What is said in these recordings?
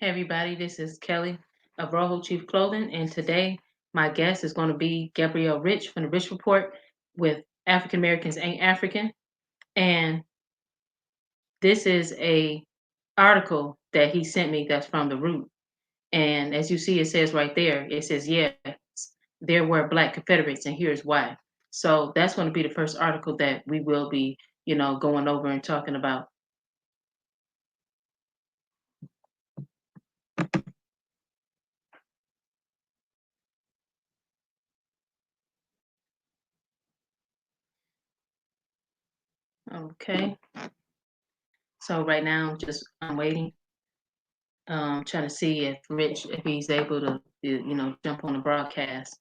Hey everybody, this is Kelly of Rojo Chief Clothing, and today my guest is going to be Gabriel Rich from the Rich Report with African Americans Ain't African. And this is a article that he sent me that's from the Root. And as you see, it says right there, it says, yes, there were Black Confederates, and here's why. So that's going to be the first article that we will be, going over and talking about. Okay. So right now, just I'm waiting. Trying to see if Rich, if he's able to, jump on the broadcast.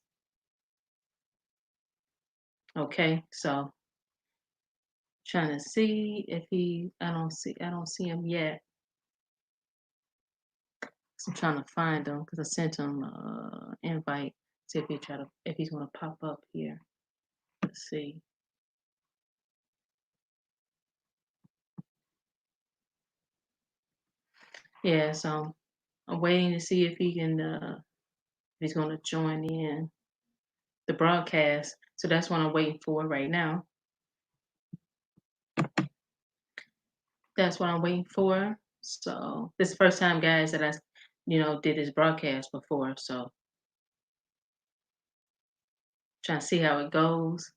Okay, so trying to see if I don't see him yet. So I'm trying to find him because I sent him invite. See if he's gonna pop up here. Let's see. Yeah, so I'm waiting to see if if he's gonna join in the broadcast. So that's what I'm waiting for right now. That's what I'm waiting for. So this is the first time, guys, that did this broadcast before. So trying to see how it goes.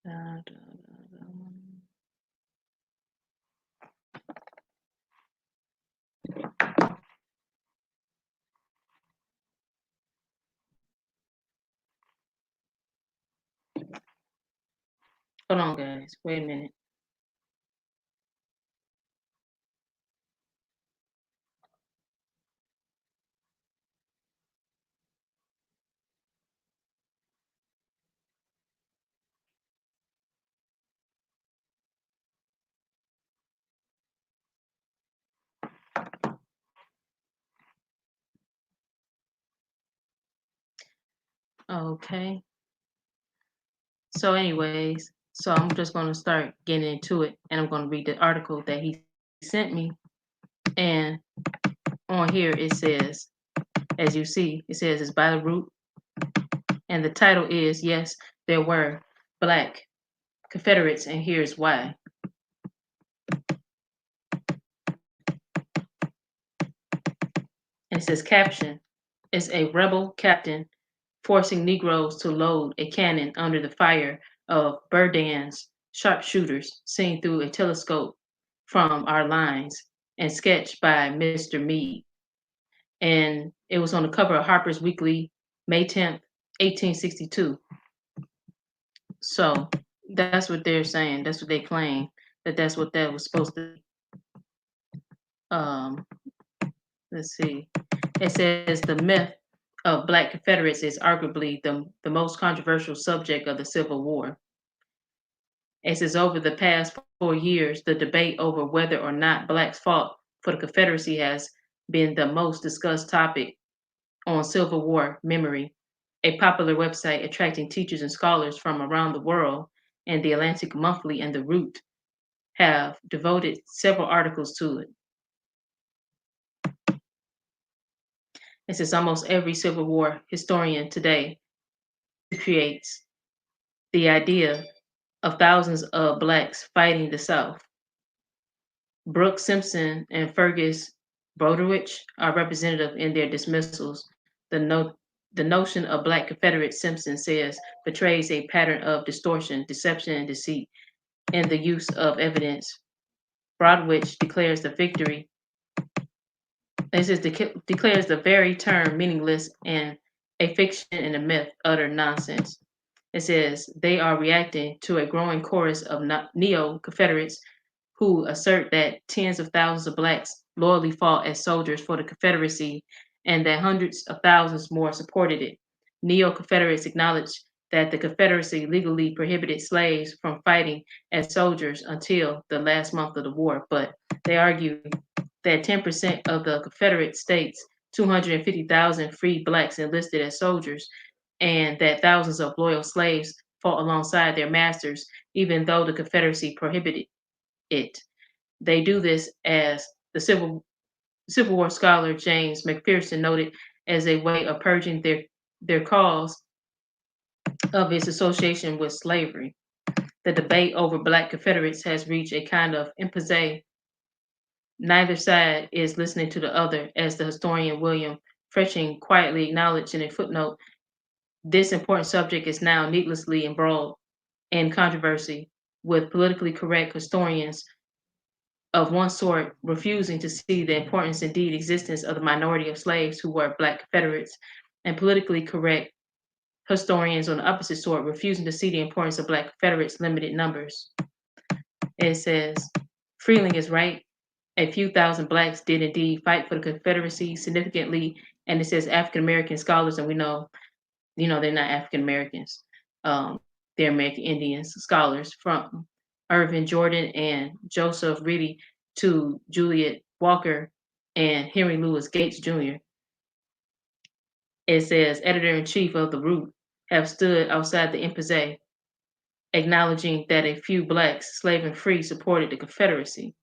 Da, da, da, da. Hold on, guys. Wait a minute. Okay. So, anyways, so I'm just going to start getting into it, and I'm going to read the article that he sent me. And on here it says, as you see, it says it's by the Root, and the title is "Yes, There Were Black Confederates, and Here's Why." And it says caption is a rebel captain forcing Negroes to load a cannon under the fire of Berdan's sharpshooters seen through a telescope from our lines and sketched by Mr. Meade. And it was on the cover of Harper's Weekly, May 10th, 1862. So that's what they're saying. That's what they claim, that's what that was supposed to be. Um, let's see. It says the myth of Black Confederates is arguably the most controversial subject of the Civil War. It says over the past 4 years, the debate over whether or not Blacks fought for the Confederacy has been the most discussed topic on Civil War memory, a popular website attracting teachers and scholars from around the world, and the Atlantic Monthly and The Root have devoted several articles to it. It says almost every Civil War historian today creates the idea of thousands of Blacks fighting the South. Brooks Simpson and Fergus Broderick are representative in their dismissals. The, no- the notion of Black Confederate, Simpson says, portrays a pattern of distortion, deception, and deceit in the use of evidence. Broderick declares the victory. This is declares the very term meaningless and a fiction and a myth, utter nonsense. It says they are reacting to a growing chorus of neo-Confederates who assert that tens of thousands of Blacks loyally fought as soldiers for the Confederacy and that hundreds of thousands more supported it. Neo-Confederates acknowledge that the Confederacy legally prohibited slaves from fighting as soldiers until the last month of the war, but they argue that 10% of the Confederate states, 250,000 free Blacks enlisted as soldiers, and that thousands of loyal slaves fought alongside their masters, even though the Confederacy prohibited it. They do this as the Civil War scholar James McPherson noted as a way of purging their cause of its association with slavery. The debate over Black Confederates has reached a kind of impasse. Neither side is listening to the other, as the historian William Fretching quietly acknowledged in a footnote. This important subject is now needlessly embroiled in controversy, with politically correct historians of one sort refusing to see the importance, indeed existence, of the minority of slaves who were Black Confederates, and politically correct historians on the opposite sort refusing to see the importance of Black Confederates' limited numbers. It says, Freeling is right. A few thousand blacks did indeed fight for the Confederacy significantly, and it says African American scholars, and we know, they're not African Americans. They're American Indians, scholars from Irvin Jordan and Joseph Reedy to Juliet Walker and Henry Louis Gates Jr. It says editor in chief of the Root have stood outside the impasse, acknowledging that a few blacks, slave and free, supported the Confederacy.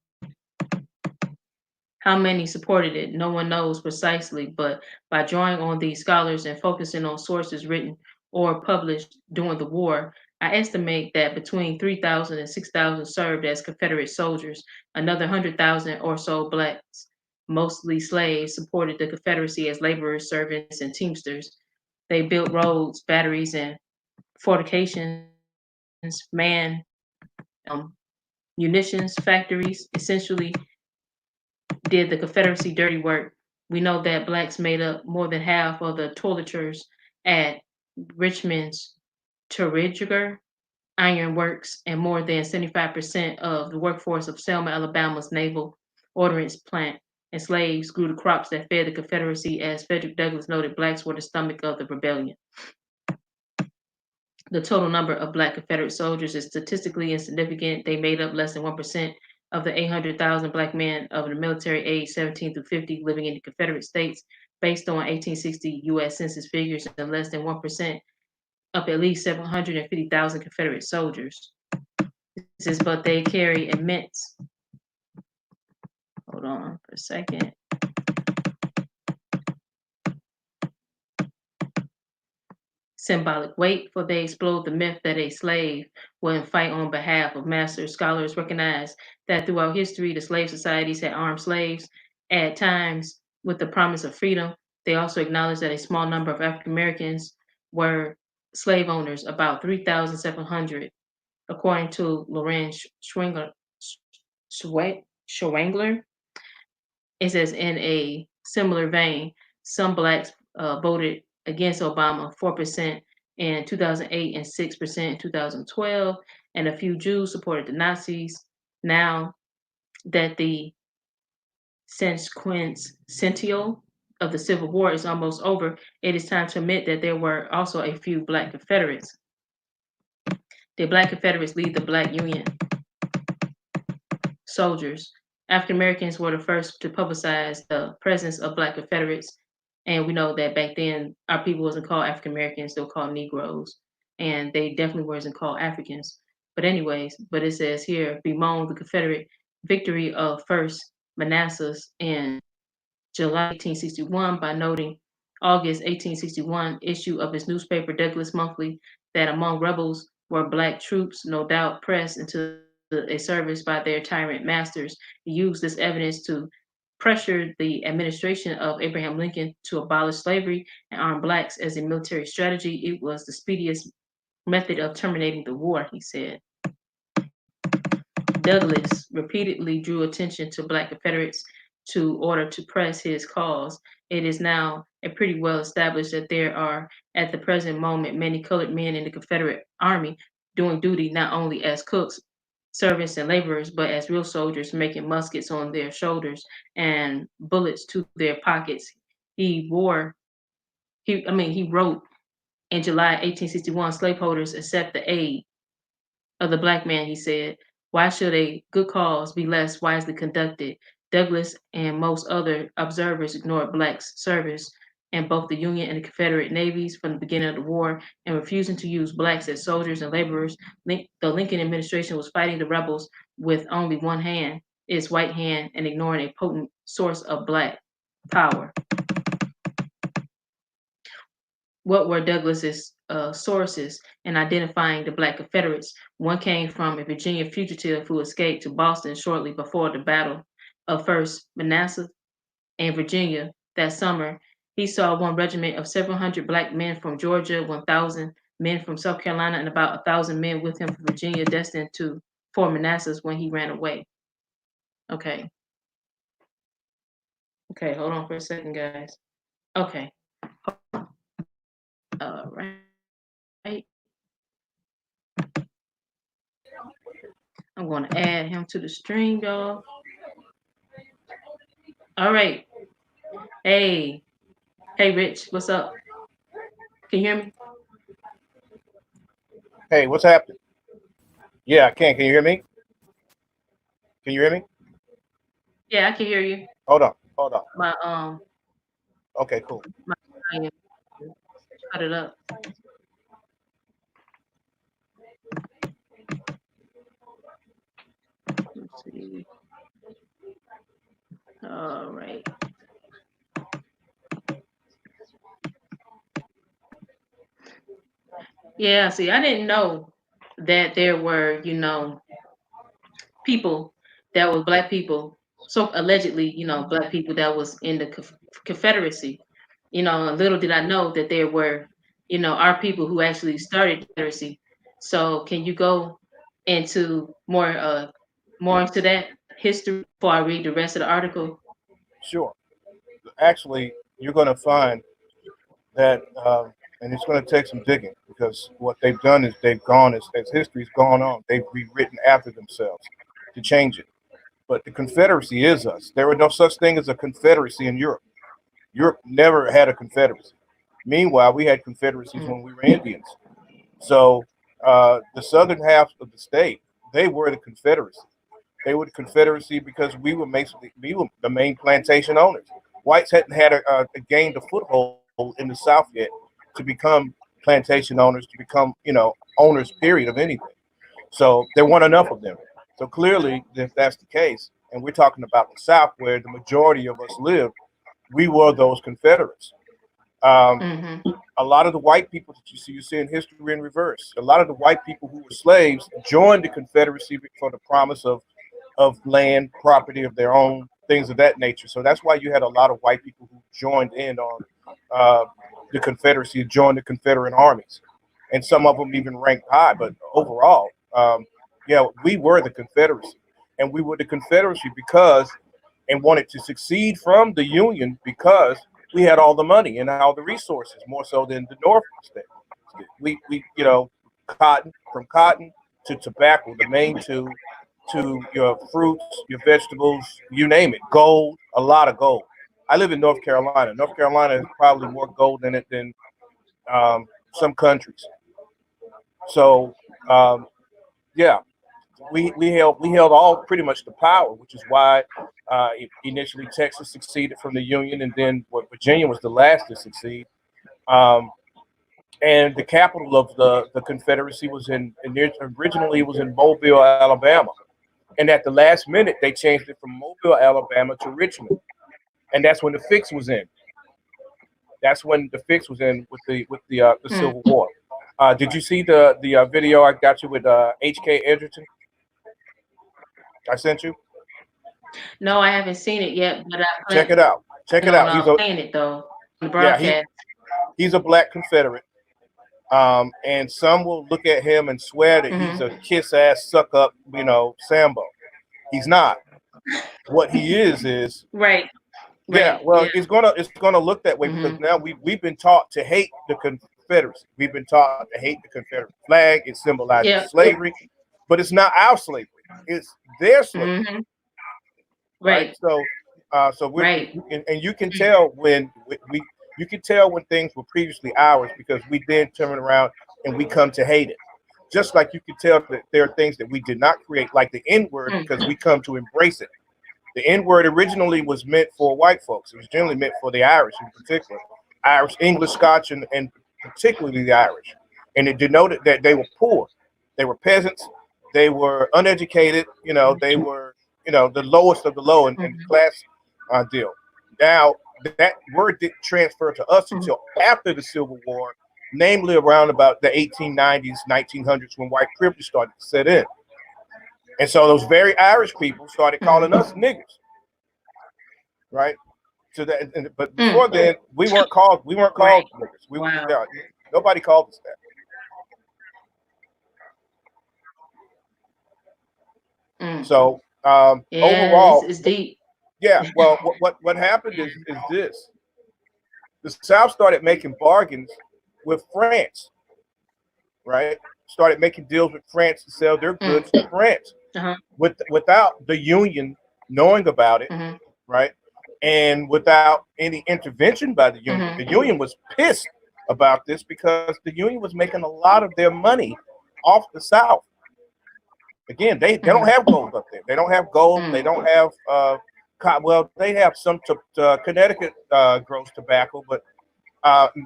How many supported it, no one knows precisely, but by drawing on these scholars and focusing on sources written or published during the war, I estimate that between 3,000 and 6,000 served as Confederate soldiers. Another 100,000 or so blacks, mostly slaves, supported the Confederacy as laborers, servants, and teamsters. They built roads, batteries, and fortifications, manned munitions factories, essentially did the Confederacy dirty work. We know that blacks made up more than half of the toiletries at Richmond's Terriger Iron Works and more than 75% of the workforce of Selma, Alabama's naval ordnance plant. And slaves grew the crops that fed the Confederacy. As Frederick Douglass noted, blacks were the stomach of the rebellion. The total number of Black Confederate soldiers is statistically insignificant. They made up less than 1% of the 800,000 Black men of the military age 17 through 50 living in the Confederate States, based on 1860 U.S. Census figures, and less than 1% of at least 750,000 Confederate soldiers. This is, but they carry immense. Hold on for a second. Symbolic weight, for they explode the myth that a slave wouldn't fight on behalf of masters. Scholars recognize that throughout history, the slave societies had armed slaves, at times with the promise of freedom. They also acknowledge that a small number of African Americans were slave owners, about 3,700, according to Lorenz Schwangler. It says, in a similar vein, some blacks voted against Obama 4% in 2008 and 6% in 2012, and a few Jews supported the Nazis. Now that the sesquicentennial of the Civil War is almost over, it is time to admit that there were also a few Black Confederates. The Black Confederates lead the Black Union soldiers. African Americans were the first to publicize the presence of Black Confederates. And we know that back then, our people wasn't called African Americans, they were called Negroes. And they definitely wasn't called Africans. But anyways, but it says here, bemoaned the Confederate victory of First Manassas in July 1861 by noting August 1861 issue of his newspaper Douglas Monthly that among rebels were Black troops, no doubt pressed into a service by their tyrant masters. He used this evidence to pressure the administration of Abraham Lincoln to abolish slavery and arm blacks as a military strategy. It was the speediest method of terminating the war, he said. Douglass repeatedly drew attention to Black Confederates to order to press his cause. It is now a pretty well established that there are, at the present moment, many colored men in the Confederate Army doing duty not only as cooks, servants, and laborers, but as real soldiers, making muskets on their shoulders and bullets to their pockets. He wrote in July 1861, slaveholders accept the aid of the Black man, he said. Why should a good cause be less wisely conducted? Douglass and most other observers ignored blacks' service in both the Union and the Confederate navies from the beginning of the war, and refusing to use blacks as soldiers and laborers. The Lincoln administration was fighting the rebels with only one hand. its white hand and ignoring a potent source of black power. What were Douglas's sources in identifying the Black Confederates? One came from a Virginia fugitive who escaped to Boston shortly before the Battle of First Manassas in Virginia that summer. He saw one regiment of several hundred black men from Georgia, 1,000 men from South Carolina, and about 1,000 men with him from Virginia, destined to Fort Manassas when he ran away. Okay. Okay, hold on for a second, guys. Okay. All right. I'm going to add him to the stream, y'all. All right. Hey. Hey, Rich. What's up? Can you hear me? Hey, what's happening? Yeah, I can. Can you hear me? Can you hear me? Yeah, I can hear you. Hold on. Hold on. My Okay, cool. my volume, cut it up. Let's see. All right. Yeah, see, I didn't know that there were, people that was black people, so allegedly, black people that was in the Confederacy. Little did I know that there were, our people who actually started the Confederacy. So can you go into more into that history before I read the rest of the article? Sure. Actually, you're going to find that, and it's going to take some digging because what they've done is they've gone, as history's gone on, they've rewritten after themselves to change it. But the Confederacy is us. There was no such thing as a Confederacy in Europe. Europe never had a Confederacy. Meanwhile, we had Confederacies when we were Indians. So the southern half of the state, they were the Confederacy. They were the Confederacy because we were the main plantation owners. Whites hadn't gained a foothold in the South yet to become plantation owners, to become owners. Period of anything. So there weren't enough of them. So clearly, if that's the case, and we're talking about the South where the majority of us lived, we were those Confederates. Um, Mm-hmm. a lot of the white people that you see in history in reverse. A lot of the white people who were slaves joined the Confederacy for the promise of land, property of their own, things of that nature. So that's why you had a lot of white people who joined in on uh, the Confederacy, joined the Confederate armies, and some of them even ranked high. But overall, yeah, we were the Confederacy, and we were the Confederacy because and wanted to succeed from the Union because we had all the money and all the resources, more so than the North state. We cotton, from cotton to tobacco, the main two, to your fruits, your vegetables, you name it, gold, a lot of gold. I live in North Carolina. North Carolina has probably more gold in it than some countries. So um, yeah, we held all pretty much the power, which is why initially Texas succeeded from the Union, and then what Virginia was the last to succeed. Um, and the capital of the Confederacy was originally it was in Mobile, Alabama, and at the last minute they changed it from Mobile, Alabama to Richmond, and that's when the fix was in. That's when the fix was in with the Civil War. Did you see the video I got you with H.K. Edgerton? I sent you. No, I haven't seen it yet, but I Check plan it out. Check it on out. playing it though on the Yeah, broadcast. he's a black Confederate. And some will look at him and swear that he's Mm-hmm. a kiss ass suck up, Sambo. He's not. What he is Right, yeah. right, Well, yeah. it's gonna look that way because Mm-hmm. now we've been taught to hate the Confederacy. We've been taught to hate the Confederate flag. It symbolizes Yeah. slavery, but it's not our slavery. It's their slavery, Mm-hmm. right? Right, So we're right. and you can tell when you can tell when things were previously ours because we then turn around and we come to hate it. Just like you can tell that there are things that we did not create, like the N word, because we come to embrace it. The N word originally was meant for white folks. It was generally meant for the Irish in particular, Irish, English, Scotch, and particularly the Irish. And it denoted that they were poor. They were peasants. They were uneducated. They were the lowest of the low in Mhm. class deal. Now that word didn't transfer to us until Mhm. after the Civil War, namely around about the 1890s, 1900s, when white privilege started to set in. And so those very Irish people started calling us Mhm. niggers, right? So but before Mm. then, we weren't called Right. niggers. Wow. Yeah, nobody called us that. Mm. So Yeah, overall, it's deep. yeah. Well, what happened is this: the South started making bargains with France, right? Started making deals with France to sell their goods to Mm. France Uh-huh. without the Union knowing about it, Mhm. right? And without any intervention by the Union. The Mhm. Union was pissed about this because the Union was making a lot of their money off the South. Again, they don't Mhm. have gold up there. They don't have gold. They Mm. don't have well, they have some Connecticut grows tobacco, but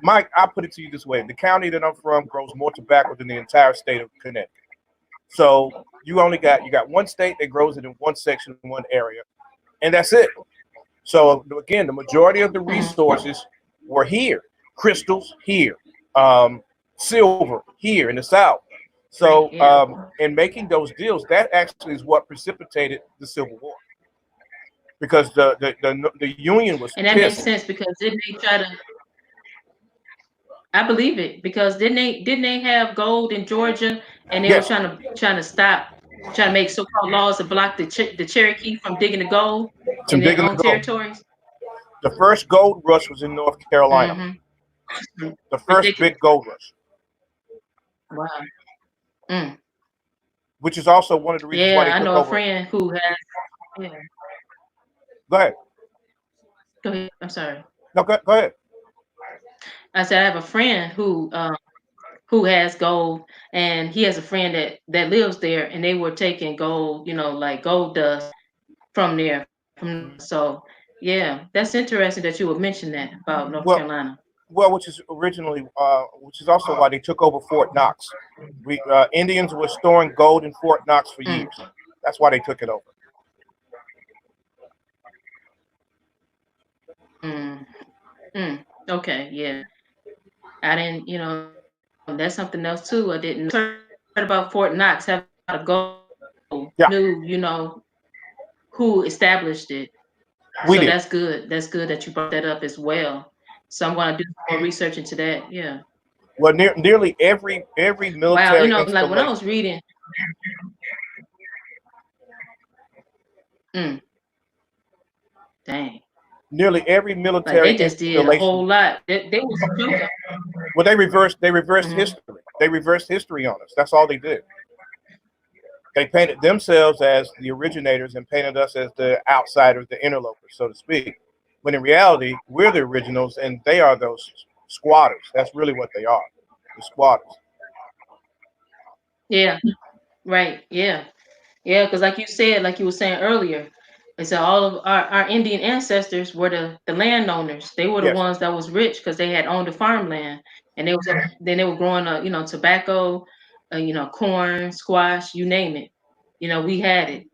Mike, I'll put it to you this way: the county that I'm from grows more tobacco than the entire state of Connecticut. So you got one state that grows it in one section, one area, and that's it. So again, the majority of the Mhm. resources were here, crystals here, um, silver here in the South. Right. So Yeah. in making those deals, that actually is what precipitated the Civil War because the Union was And that makes pissed. sense because didn't they try to I believe it because didn't they have gold in Georgia and they were Yes, trying to stop trying to make so-called laws to block the Cherokee from digging the gold in some their digging own to go. territories? The first gold rush was in North Carolina. Mhm. The first Ridiculous. big gold rush, Wow. Mm. which is also one of the reasons why Yeah, they I took know a over. friend who has yeah. Go ahead. Go ahead. I'm sorry. No, go ahead. I said I have a friend who has gold and he has a friend that lives there and they were taking gold, like gold dust from there. So yeah, that's interesting that you would mention that about North Well, Carolina. which is also why they took over Fort Knox. We Indians were storing gold in Fort Knox for Mm, years. That's why they took it over. mm, okay, yeah. I didn't, that's something else too. I didn't heard about Fort Knox having a lot of gold. Yeah, Knew, who established it. we So did. that's good. That's good that you brought that up as well. So I'm going to do some more research into that. Yeah. Well, nearly every Wow. military Like when I installation, was reading, mm, dang, nearly every like military they just did a installation. whole lot. They was chunking. Well, they reversed Hmm. history. They reversed history on us. That's all they did. They painted themselves as the originators and painted us as the outsiders, the interlopers, so to speak. When in reality, we're the originals and they are those squatters. That's really what they are, the squatters. Yeah. Right. Yeah. Yeah. Because like you said, like you were saying earlier, it's that all of our Indian ancestors were the landowners. They were the Yes. ones that was rich because they had owned the farmland, and then they were growing tobacco, corn, squash, you name it. We had it,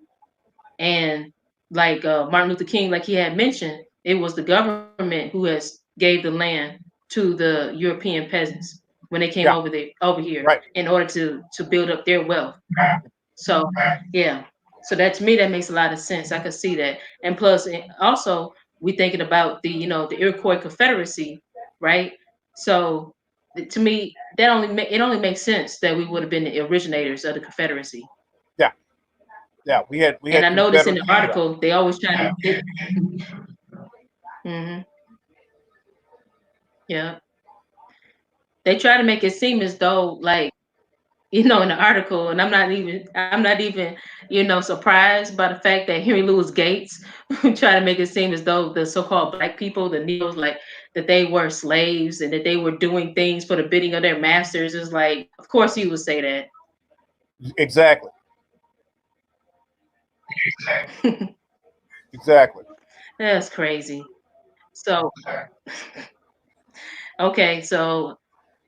and like Martin Luther King, like he had mentioned, it was the government who has gave the land to the European peasants when they came Yeah. over here Right. in order to build up their wealth. So yeah, so that to me that makes a lot of sense. I could see that, and plus also we thinking about the Iroquois Confederacy, right? So to me that it only makes sense that we would have been the originators of the Confederacy. Yeah. Yeah. We And had I noticed in Confederate. the Yeah. article they always try to. Hmm. Yeah, they try to make it seem as though like in the article, and I'm not even surprised by the fact that Henry Louis Gates try to make it seem as though the so-called black people, the Negroes, like that they were slaves and that they were doing things for the bidding of their masters. Is like, of course he would say Exactly. that. Exactly. That's crazy. So, okay, so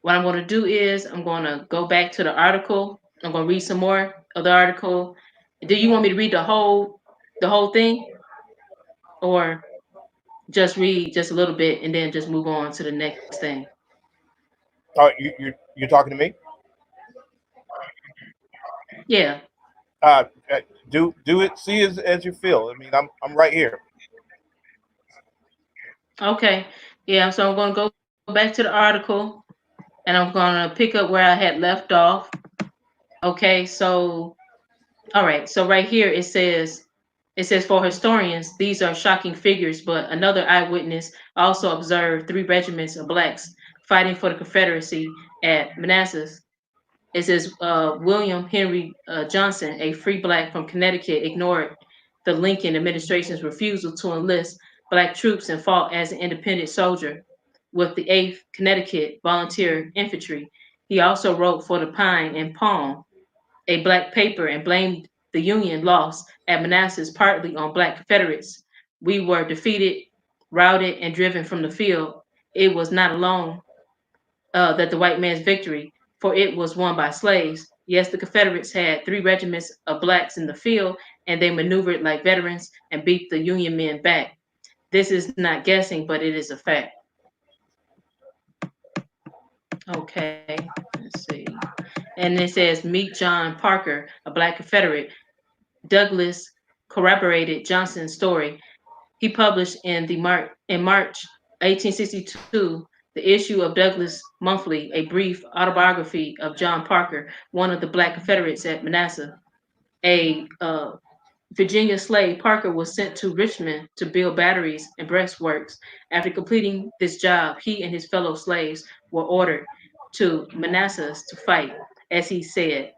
what I'm going to do is I'm going to go back to the article. I'm going to read some more of the article. Do you want me to read the whole? The whole thing, or just read just a little bit and then just move on to the next thing? Oh, you're talking to me? Yeah. Uh, uh, do it. See as you feel. I mean, I'm right here. Okay. Yeah. So I'm going to go back to the article and I'm going to pick up where I had left off. Okay. So, all right. So right here it says for historians, these are shocking figures, but another eyewitness also observed three regiments of blacks fighting for the Confederacy at Manassas. It says William Henry Johnson, a free black from Connecticut, ignored the Lincoln administration's refusal to enlist black troops and fought as an independent soldier with the 8th Connecticut Volunteer Infantry. He also wrote for the Pine and Palm, a black paper, and blamed the Union loss at Manassas partly on black Confederates. We were defeated, routed, and driven from the field. It was not alone that the white man's victory, for it was won by slaves. Yes, the Confederates had three regiments of blacks in the field, and they maneuvered like veterans and beat the Union men back. This is not guessing, but it is a fact. Okay, let's see. And it says, meet John Parker, a black Confederate. Douglas corroborated Johnson's story. He published in March 1862 the issue of Douglas Monthly, a brief autobiography of John Parker, one of the black Confederates at Manassas. A Virginia slave, Parker was sent to Richmond to build batteries and breastworks. After completing this job, he and his fellow slaves were ordered to Manassas to fight. As he said,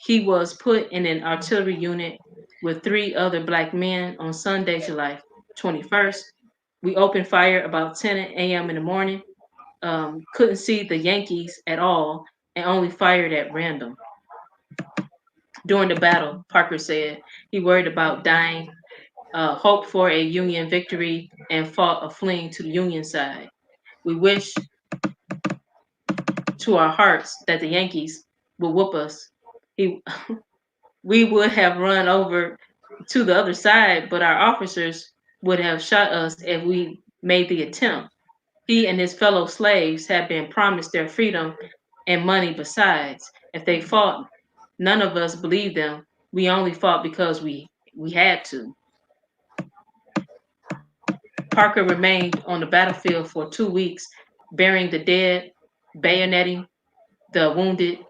he was put in an artillery unit with three other black men on Sunday, July 21st. We opened fire about 10 a.m. in the morning. Couldn't see the Yankees at all and only fired at random. During the battle, Parker said he worried about dying, hoped for a Union victory, and fought of fleeing to the Union side. We wish to our hearts that the Yankees would whoop us. He we would have run over to the other side, but our officers would have shot us if we made the attempt. He and his fellow slaves had been promised their freedom and money besides. If they fought, none of us believed them. We only fought because we had to. Parker remained on the battlefield for 2 weeks, burying the dead, bayoneting the wounded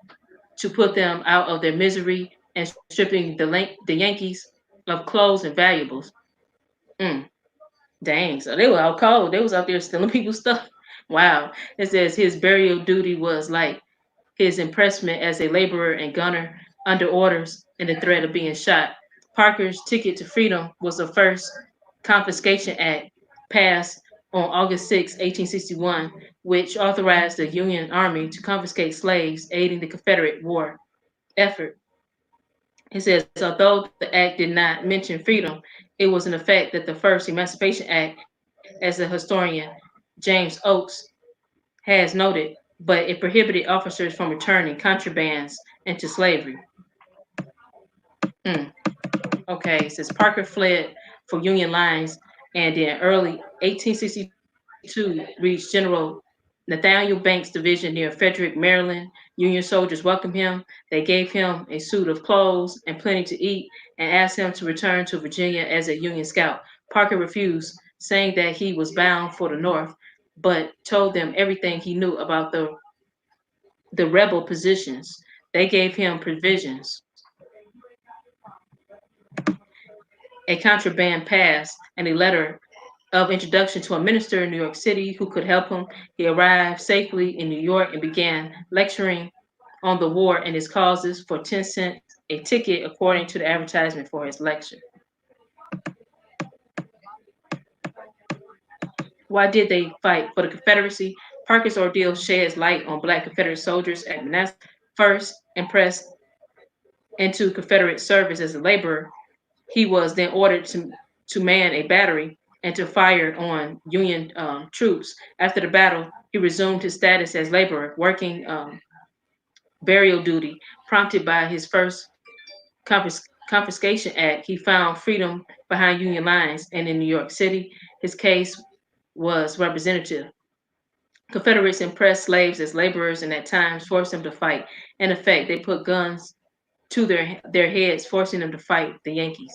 to put them out of their misery, and stripping the Yankees of clothes and valuables. Mm, dang, so they were out cold. They was out there stealing people's stuff. Wow. It says his burial duty was like his impressment as a laborer and gunner under orders and the threat of being shot. Parker's ticket to freedom was the first Confiscation Act passed on August 6, 1861, which authorized the Union Army to confiscate slaves, aiding the Confederate war effort. It says, although the act did not mention freedom, it was an effect that the first Emancipation Act, as the historian James Oakes has noted, but it prohibited officers from returning contrabands into slavery. Mm. Okay, it says Parker fled for Union lines and in early 1862 reached General Nathaniel Banks' division near Frederick, Maryland. Union soldiers welcomed him. They gave him a suit of clothes and plenty to eat and asked him to return to Virginia as a Union scout. Parker refused, saying that he was bound for the North, but told them everything he knew about the rebel positions. They gave him provisions, a contraband pass, and a letter of introduction to a minister in New York City who could help him. He arrived safely in New York and began lecturing on the war and its causes for 10 cents a ticket, according to the advertisement for his lecture. Why did they fight for the Confederacy? Parker's ordeal sheds light on black Confederate soldiers at Manassas, first impressed into Confederate service as a laborer. He was then ordered to man a battery and to fire on Union troops. After the battle, he resumed his status as laborer, working burial duty, prompted by his first Confiscation Act, he found freedom behind Union lines, and in New York City, his case was representative. Confederates impressed slaves as laborers and at times forced them to fight. In effect, they put guns to their heads, forcing them to fight the Yankees.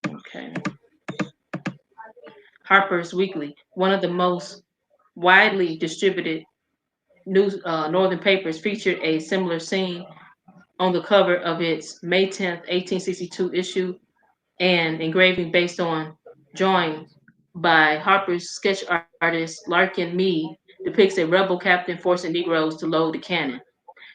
Okay. Harper's Weekly, one of the most widely distributed news northern papers, featured a similar scene on the cover of its May 10th, 1862 issue. And engraving based on drawing by Harper's sketch artist Larkin Mead depicts a rebel captain forcing Negroes to load the cannon.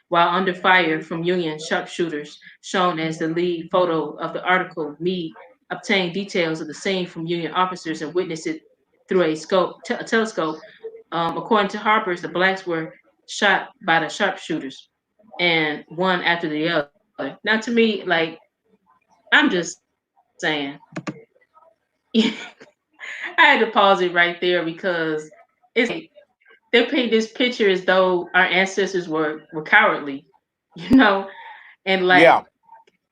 While under fire from Union sharpshooters, shown as the lead photo of the article, Meade obtained details of the scene from Union officers and witnessed it through a telescope. According to Harper's, the blacks were shot by the sharpshooters, and one after the other. Now, to me, like, I'm just saying, I had to pause it right there because it's like they paint this picture as though our ancestors were cowardly, you know, and like Yeah,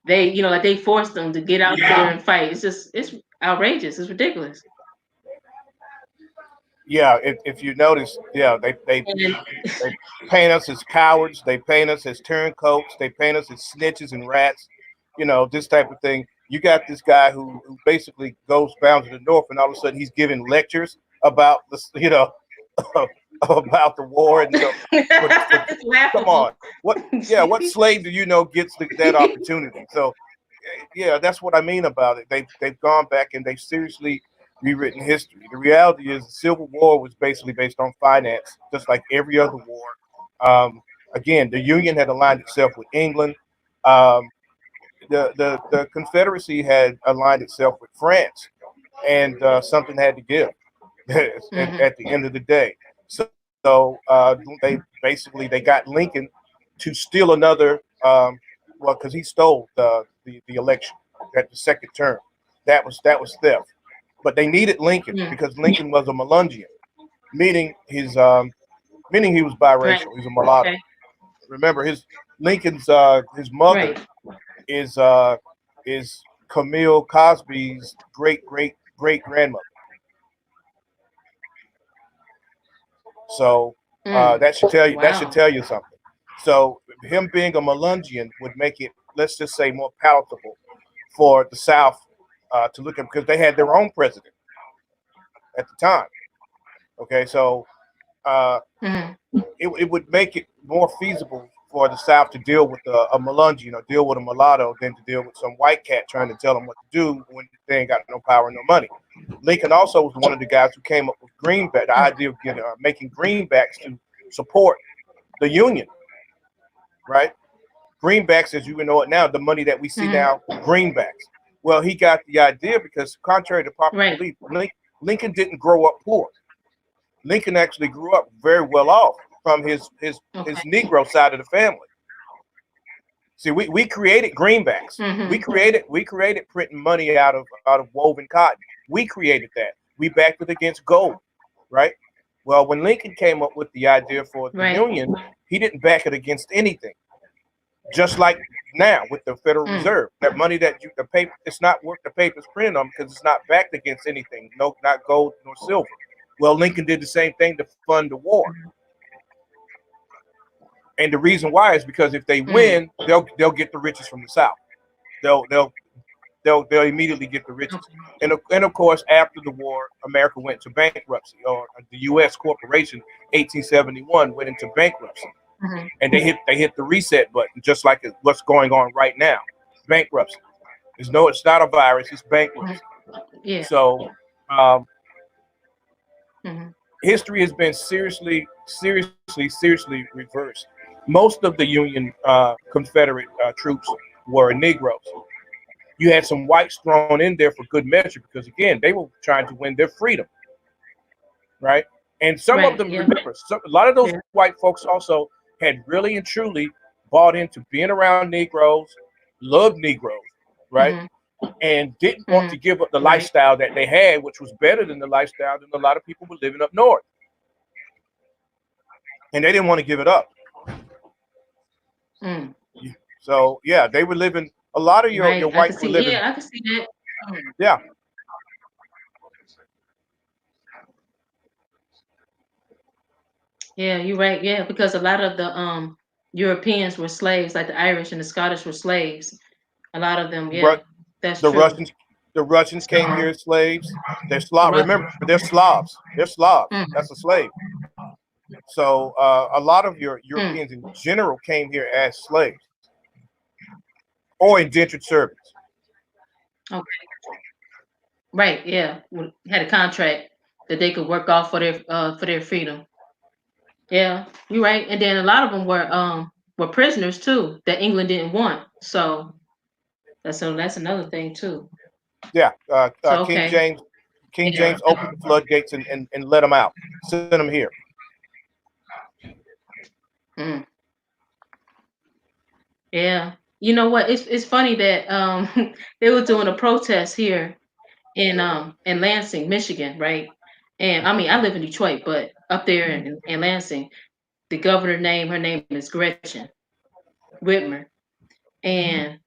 like they forced them to get out there and fight. It's outrageous. It's ridiculous. yeah. If you notice, yeah, And they paint us as cowards. They paint us as turncoats. They paint us as snitches and rats. This type of thing. You got this guy who basically goes bound to the north, and all of a sudden he's giving lectures about this, about the war. And it's come laughable. on, what slave do you know gets that opportunity? So yeah, that's what I mean about it. They've gone back and they've seriously rewritten history. The reality is the Civil War was basically based on finance, just like every other war. Again, the Union had aligned itself with England. Um, the Confederacy had aligned itself with France, and something had to give at the end of the day. They basically they got Lincoln to steal another. Because he stole the election at the second term. That was theft. But they needed Lincoln Mm. because Lincoln was a Melungeon, meaning meaning he was Right. biracial. He's a mulatto. Okay. Remember his mother Right. is uh, is Camille Cosby's great grandmother. So Mm. that should Wow. tell you something. So him being a Melungeon would make it, let's just say, more palatable for the South to look at because they had their own president at the time. Okay, so uh, Hmm. it would make it more feasible for the South to deal with a Melungeon or deal with a mulatto than to deal with some white cat trying to tell them what to do when they ain't got no power and no money. Lincoln also was one of the guys who came up with greenback, the idea of making greenbacks to support the Union, right? Greenbacks, as you know it now, the money that we see Hmm. now, greenbacks. Well, he got the idea because, contrary to popular Right. belief, Lincoln didn't grow up poor. Lincoln actually grew up very well off from his Okay. Negro side of the family. See, we created greenbacks. Hmm. We created printing money out of woven cotton. We created that. We backed it against gold, right? Well, when Lincoln came up with the idea for the Right. Union, he didn't back it against anything. Just like now with the Federal Mm. Reserve, that money that the paper, it's not worth the paper it's printed on because it's not backed against anything, no, not gold nor silver. Well, Lincoln did the same thing to fund the war, and the reason why is because if they Mm. win, they'll get the riches from the South. They'll they'll they'll immediately get the riches. Okay. And of course, after the war, America went to bankruptcy, or the U.S. corporation, 1871, went into bankruptcy, Hmm. and they hit the reset button, just like what's going on right now, bankruptcy. It's not a virus, it's bankruptcy. Yeah. So um, Hmm. history has been seriously reversed. Most of the Union Confederate troops were Negroes. You had some whites thrown in there for good measure because again they were trying to win their freedom, right? And some of Right. them, Yeah. remember, a lot of those Yeah. white folks also had really and truly bought into being around Negroes, loved Negroes, right? Hmm. And didn't want Hmm. to give up the Right. lifestyle that they had, which was better than the lifestyle that a lot of people were living up north, and they didn't want to give it up. Mm. So yeah, they were living. A lot of your Right. I whites could were see. living. Yeah, I could see that. Mm. Yeah, Yeah, you're right. Yeah, because a lot of the Europeans were slaves, like the Irish and the Scottish were slaves. A lot of them. Ru- Yeah, that's the true. Russians the Russians came So here as slaves. They're the Slav. Remember, Russians. they're Slavs. They're Slavs. Mm, That's a slave. So a lot of your mm. Europeans in general came here as slaves or indentured servants. Okay. Right. Yeah. Had a contract that they could work off for their freedom. Yeah, you're right. And then a lot of them were prisoners too that England didn't want. So that's another thing too. Yeah, So King okay. James, King Yeah. James opened the floodgates and let them out, sent them here. Mm, yeah. You know what? It's funny that they were doing a protest here in Lansing, Michigan, right? And I mean I live in Detroit, but up there in Lansing, the governor name her name is Gretchen Whitmer. And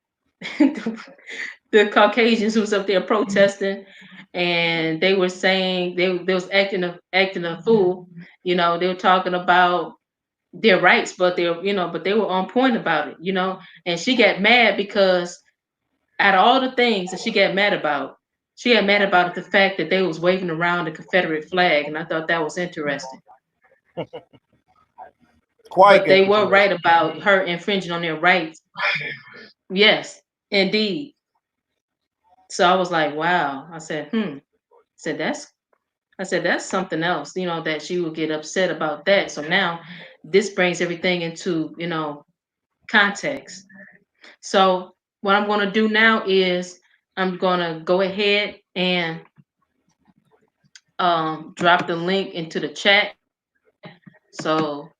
the Caucasians who was up there protesting, and they were saying they was acting a fool. They were talking about their rights, but they were on point about it. And she got mad because out of all the things that she got mad about the fact that they was waving around the Confederate flag, and I thought that was interesting. Quite But they were right interesting. about her infringing on their rights. Yes, indeed. So I was like, wow. I said, said that's something else, that she would get upset about that. So now this brings everything into, context. So what I'm going to do now is I'm going to go ahead and drop the link into the chat. So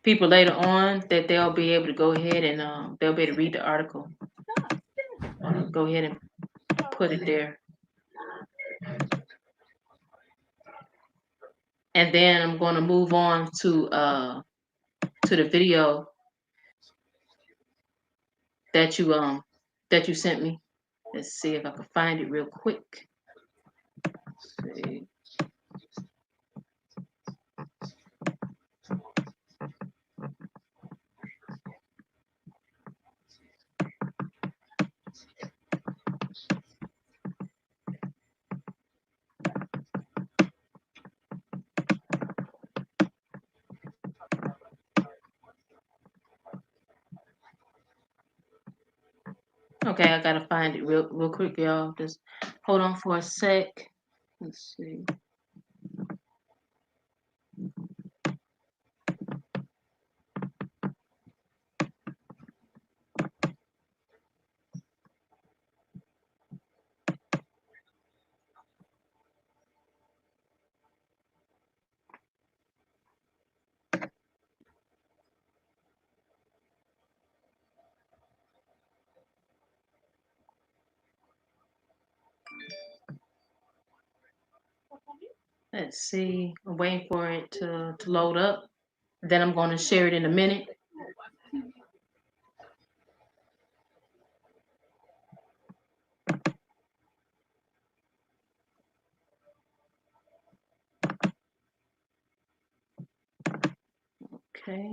people later on that they'll be able to go ahead and they'll be able to read the article. Go ahead and put it there. And then I'm going to move on to the video that you sent me. Let's see if I can find it real quick. Let's see. Okay, I gotta find it real quick, y'all. Just hold on for a sec. Let's see. Let's see. I'm waiting for it to load up. Then I'm gonna share it in a minute. Okay.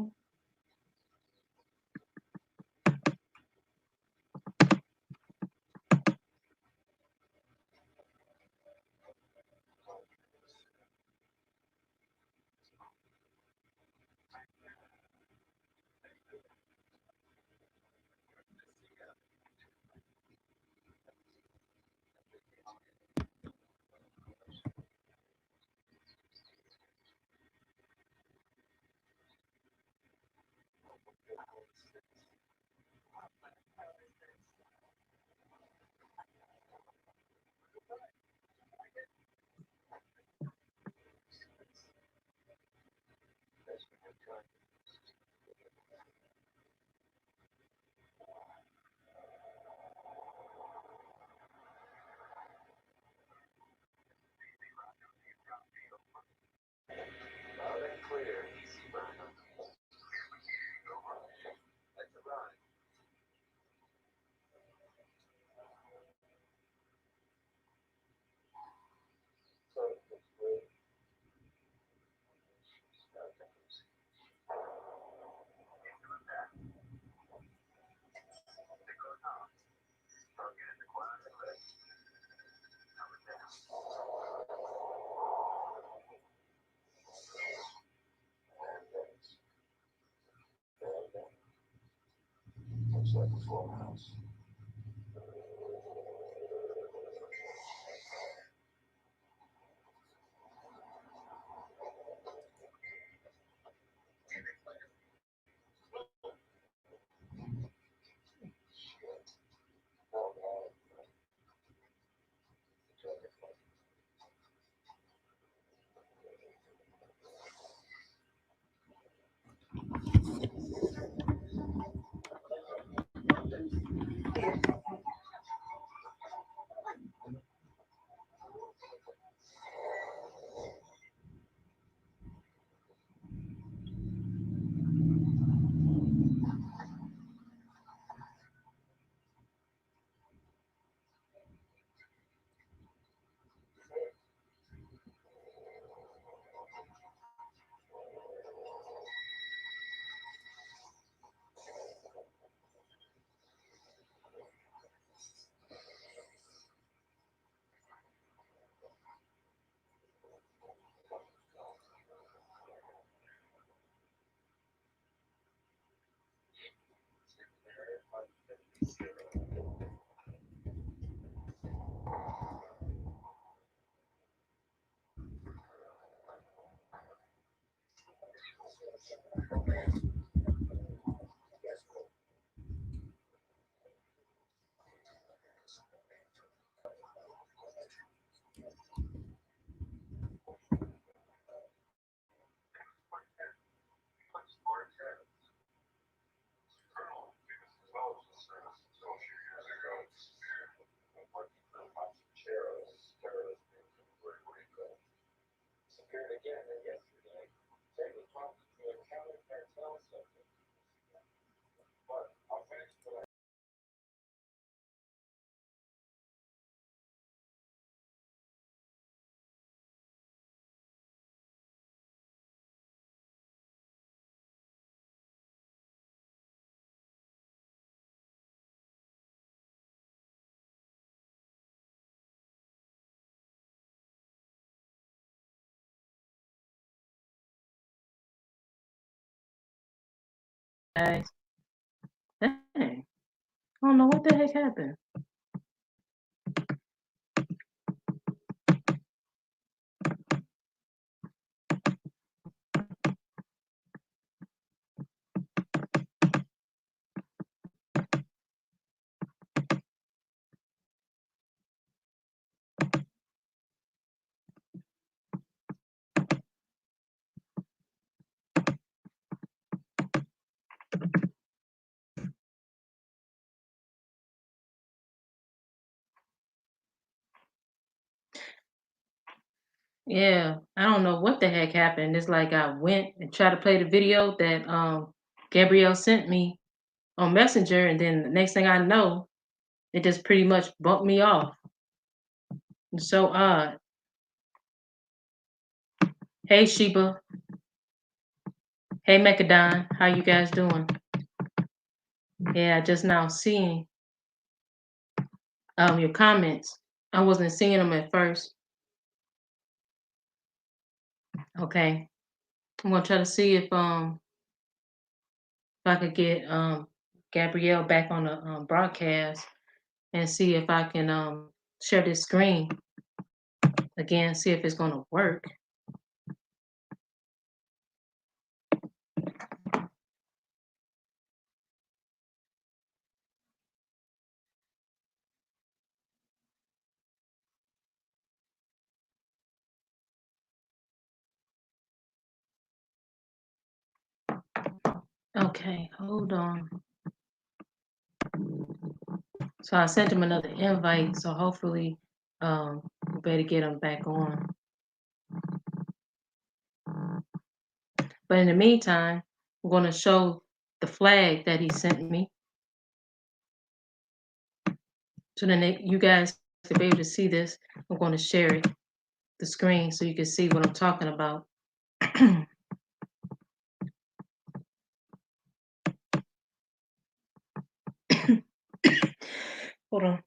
Guys, dang, I don't know what the heck happened. Yeah, I don't know what the heck happened. It's like I went and tried to play the video that Gabrielle sent me on Messenger, and then the next thing I know, it just pretty much bumped me off. It's so odd. Hey Sheba, hey Mechadon, how you guys doing? Yeah, I just now seeing your comments. I wasn't seeing them at first. Okay, I'm gonna try to see if I could get Gabrielle back on the broadcast and see if I can share this screen again, see if it's gonna work. Okay, hold on. So I sent him another invite, so hopefully we better get him back on. But in the meantime, I'm going to show the flag that he sent me. So then you guys can be able to see this. I'm going to share it, the screen, so you can see what I'm talking about. Hold on.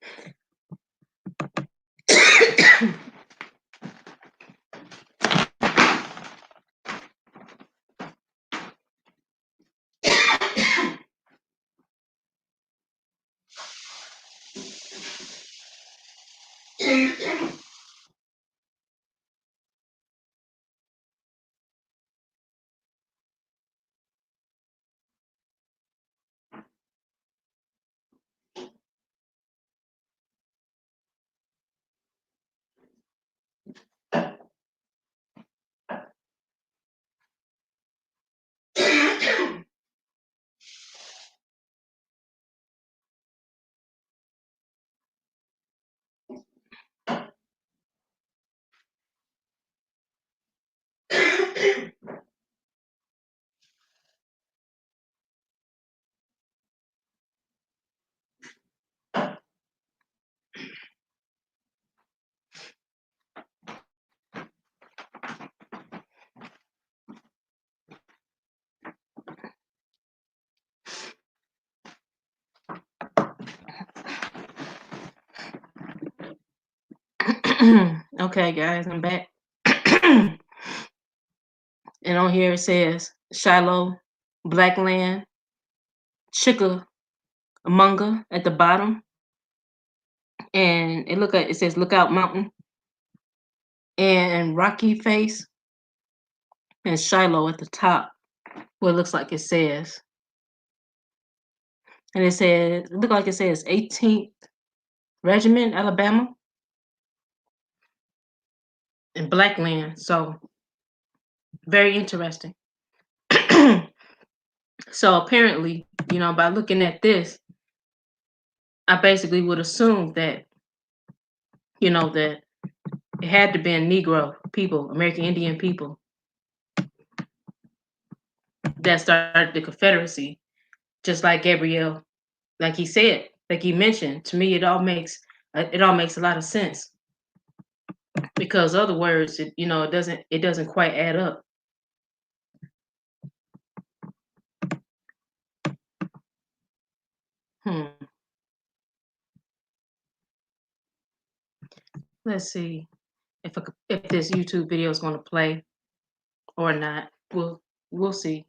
Okay, guys, I'm back. And on here it says Shiloh, Black Land, Chickamauga at the bottom, and it says Lookout Mountain and Rocky Face and Shiloh at the top. What it looks like it says, and it look like it says 18th Regiment, Alabama, and Black Land. So very interesting. So apparently, by looking at this, I basically would assume that that it had to be Negro people, American Indian people, that started the Confederacy, just like Gabriel, like he said, like he mentioned. To me, it all makes a lot of sense, because other words, it doesn't quite add up. Hmm. Let's see if this YouTube video is going to play or not. We'll see.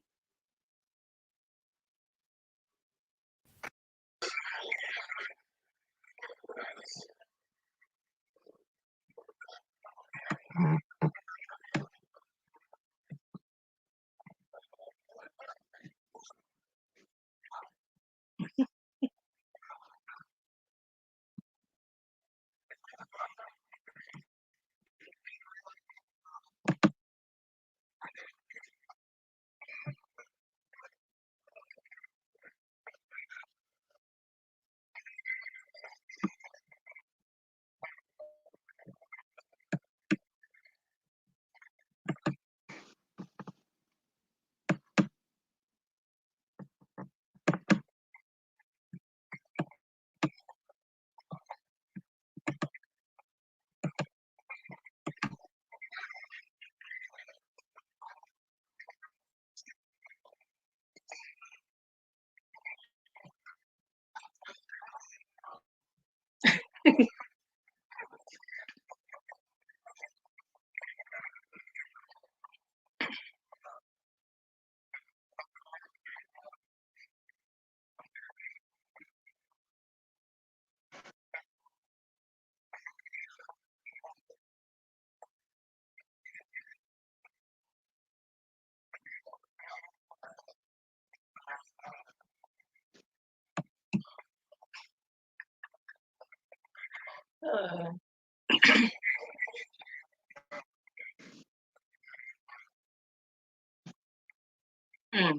Uh, mm,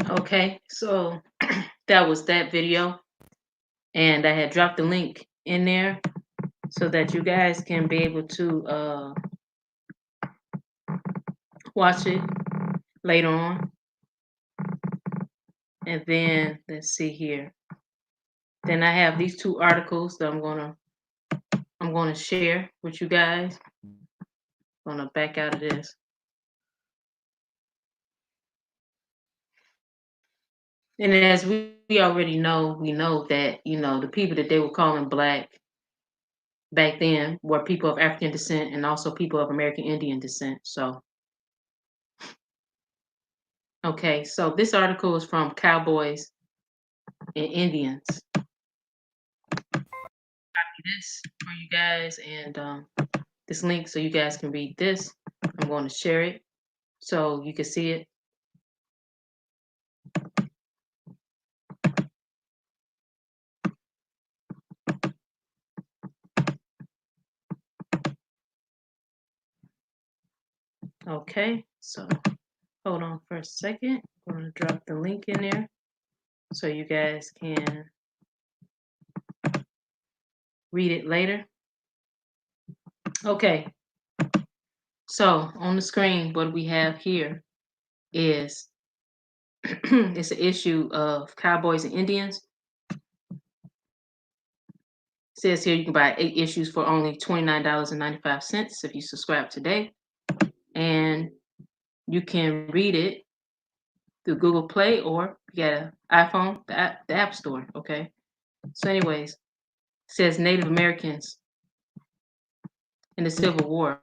Okay, so that was that video, and I had dropped the link in there so that you guys can be able to watch it later on. And then let's see here. Then I have these two articles that I'm gonna share with you guys. I'm gonna back out of this. And as we already know, we know that the people that they were calling black back then were people of African descent and also people of American Indian descent. So okay, so this article is from Cowboys and Indians. This for you guys and this link so you guys can read this. I'm going to share it so you can see it. Okay, so hold on for a second. I'm going to drop the link in there so you guys can read it later. Okay, so on the screen, what we have here is it's an issue of Cowboys and Indians. It says here you can buy 8 issues for only $29.95 if you subscribe today. And you can read it through Google Play or you got an iPhone, the App Store. Okay. So, anyways, it says Native Americans in the Civil War.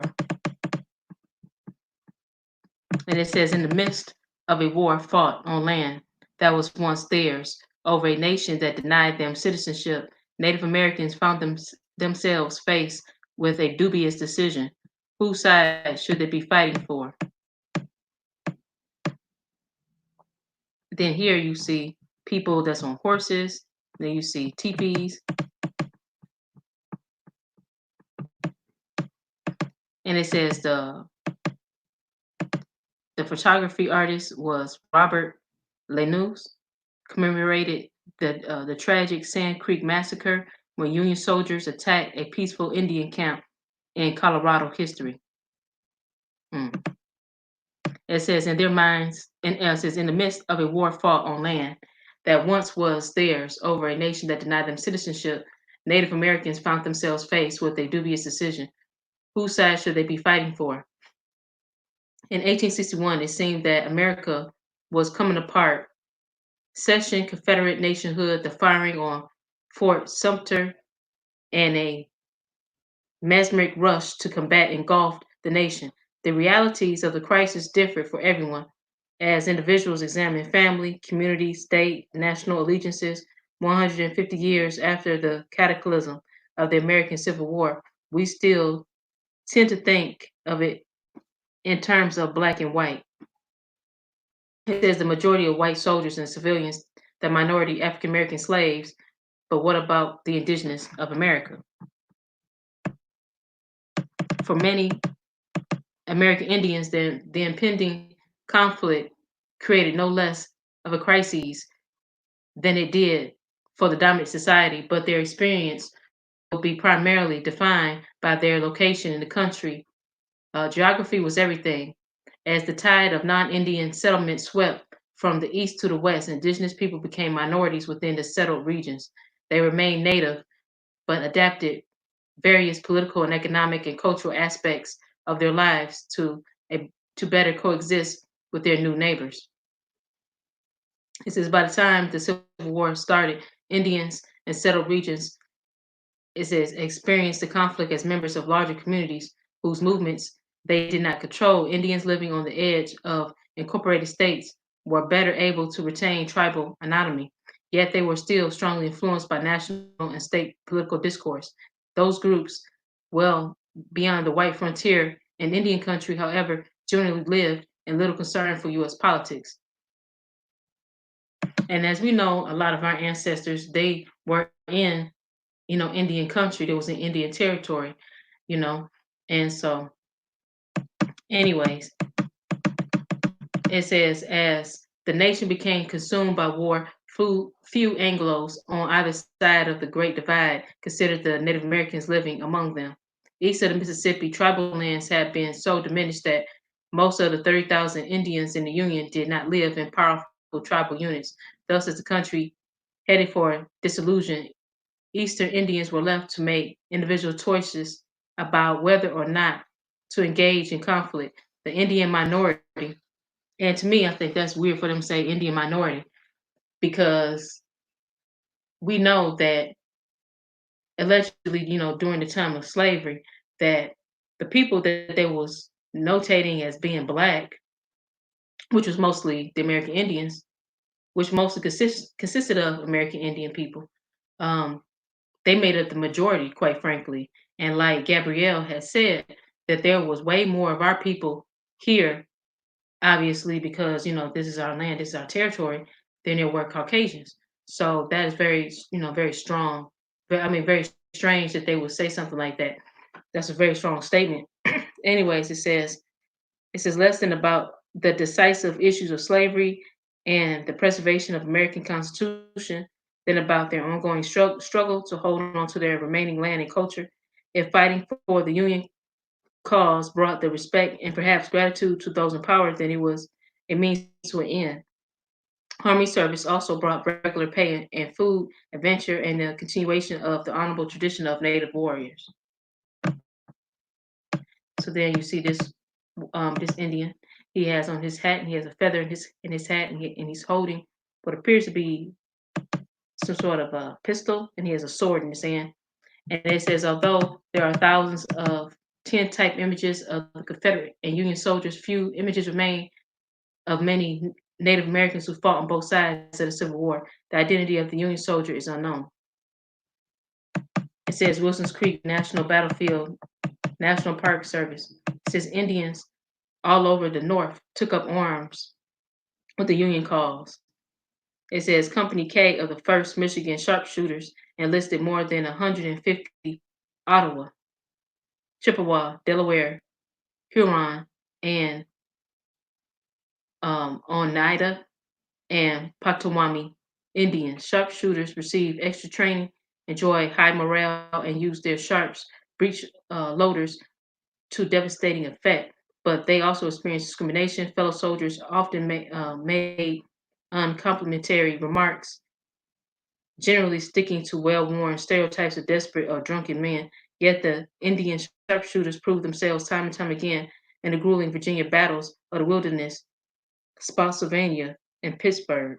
And it says in the midst of a war fought on land that was once theirs over a nation that denied them citizenship, Native Americans found themselves faced with a dubious decision. Whose side should they be fighting for? Then here you see people that's on horses. Then you see teepees. And it says the photography artist was Robert Lenus, commemorated the tragic Sand Creek massacre when Union soldiers attacked a peaceful Indian camp in Colorado history. Hmm. It says in their minds, and it says in the midst of a war fought on land that once was theirs over a nation that denied them citizenship, Native Americans found themselves faced with a dubious decision. Whose side should they be fighting for? In 1861, it seemed that America was coming apart. Secession, Confederate nationhood, the firing on Fort Sumter, and a mesmeric rush to combat engulfed the nation. The realities of the crisis differed for everyone. As individuals examined family, community, state, national allegiances, 150 years after the cataclysm of the American Civil War, we still tend to think of it in terms of black and white. It says the majority of white soldiers and civilians, the minority African American slaves, but what about the indigenous of America? For many American Indians, the impending conflict created no less of a crisis than it did for the dominant society, but their experience will be primarily defined by their location in the country. Geography was everything. As the tide of non Indian settlement swept from the east to the west, indigenous people became minorities within the settled regions. They remained native, but adapted various political and economic and cultural aspects of their lives to better coexist with their new neighbors. It says by the time the Civil War started, Indians in settled regions, it says, experienced the conflict as members of larger communities whose movements they did not control. Indians living on the edge of incorporated states were better able to retain tribal autonomy, yet they were still strongly influenced by national and state political discourse. Those groups, well beyond the white frontier in Indian country, however, generally lived in little concern for U.S. politics. And as we know, a lot of our ancestors, they were in, Indian country. There was an Indian territory, you know. And so, anyways, it says, as the nation became consumed by war, few Anglos on either side of the Great Divide considered the Native Americans living among them. East of the Mississippi, tribal lands had been so diminished that most of the 30,000 Indians in the Union did not live in powerful tribal units. Thus, as the country headed for dissolution, Eastern Indians were left to make individual choices about whether or not to engage in conflict. The Indian minority, and to me, I think that's weird for them to say Indian minority because we know that allegedly, during the time of slavery, that the people that they was notating as being black, which was mostly the American Indians, which mostly consisted of American Indian people, um, they made up the majority, quite frankly. And like Gabrielle has said, that there was way more of our people here, obviously, because this is our land, this is our territory, than there were Caucasians. So that is very, very strong. But I mean, very strange that they would say something like that. That's a very strong statement. Anyways, it says less than about the decisive issues of slavery and the preservation of American Constitution. then about their ongoing struggle to hold on to their remaining land and culture. If fighting for the Union cause brought the respect and perhaps gratitude to those in power, then it means to an end. Army service also brought regular pay and food, adventure, and the continuation of the honorable tradition of Native warriors. So then you see this Indian. He has on his hat, and he has a feather in his hat, and he's holding what appears to be some sort of a pistol, and he has a sword in his hand. And it says, although there are thousands of tin type images of the Confederate and Union soldiers, few images remain of many Native Americans who fought on both sides of the Civil War. The identity of the Union soldier is unknown. It says Wilson's Creek National Battlefield National Park Service. It says Indians all over the North took up arms with the Union cause. It says Company K of the 1st Michigan Sharpshooters enlisted more than 150 Ottawa, Chippewa, Delaware, Huron, and Oneida and Potawatomi Indians. Sharpshooters received extra training, enjoy high morale, and use their sharps breech loaders to devastating effect. But they also experienced discrimination. Fellow soldiers often made uncomplimentary remarks, generally sticking to well-worn stereotypes of desperate or drunken men. Yet the Indian sharpshooters proved themselves time and time again in the grueling Virginia battles of the Wilderness, Spotsylvania, and Pittsburgh.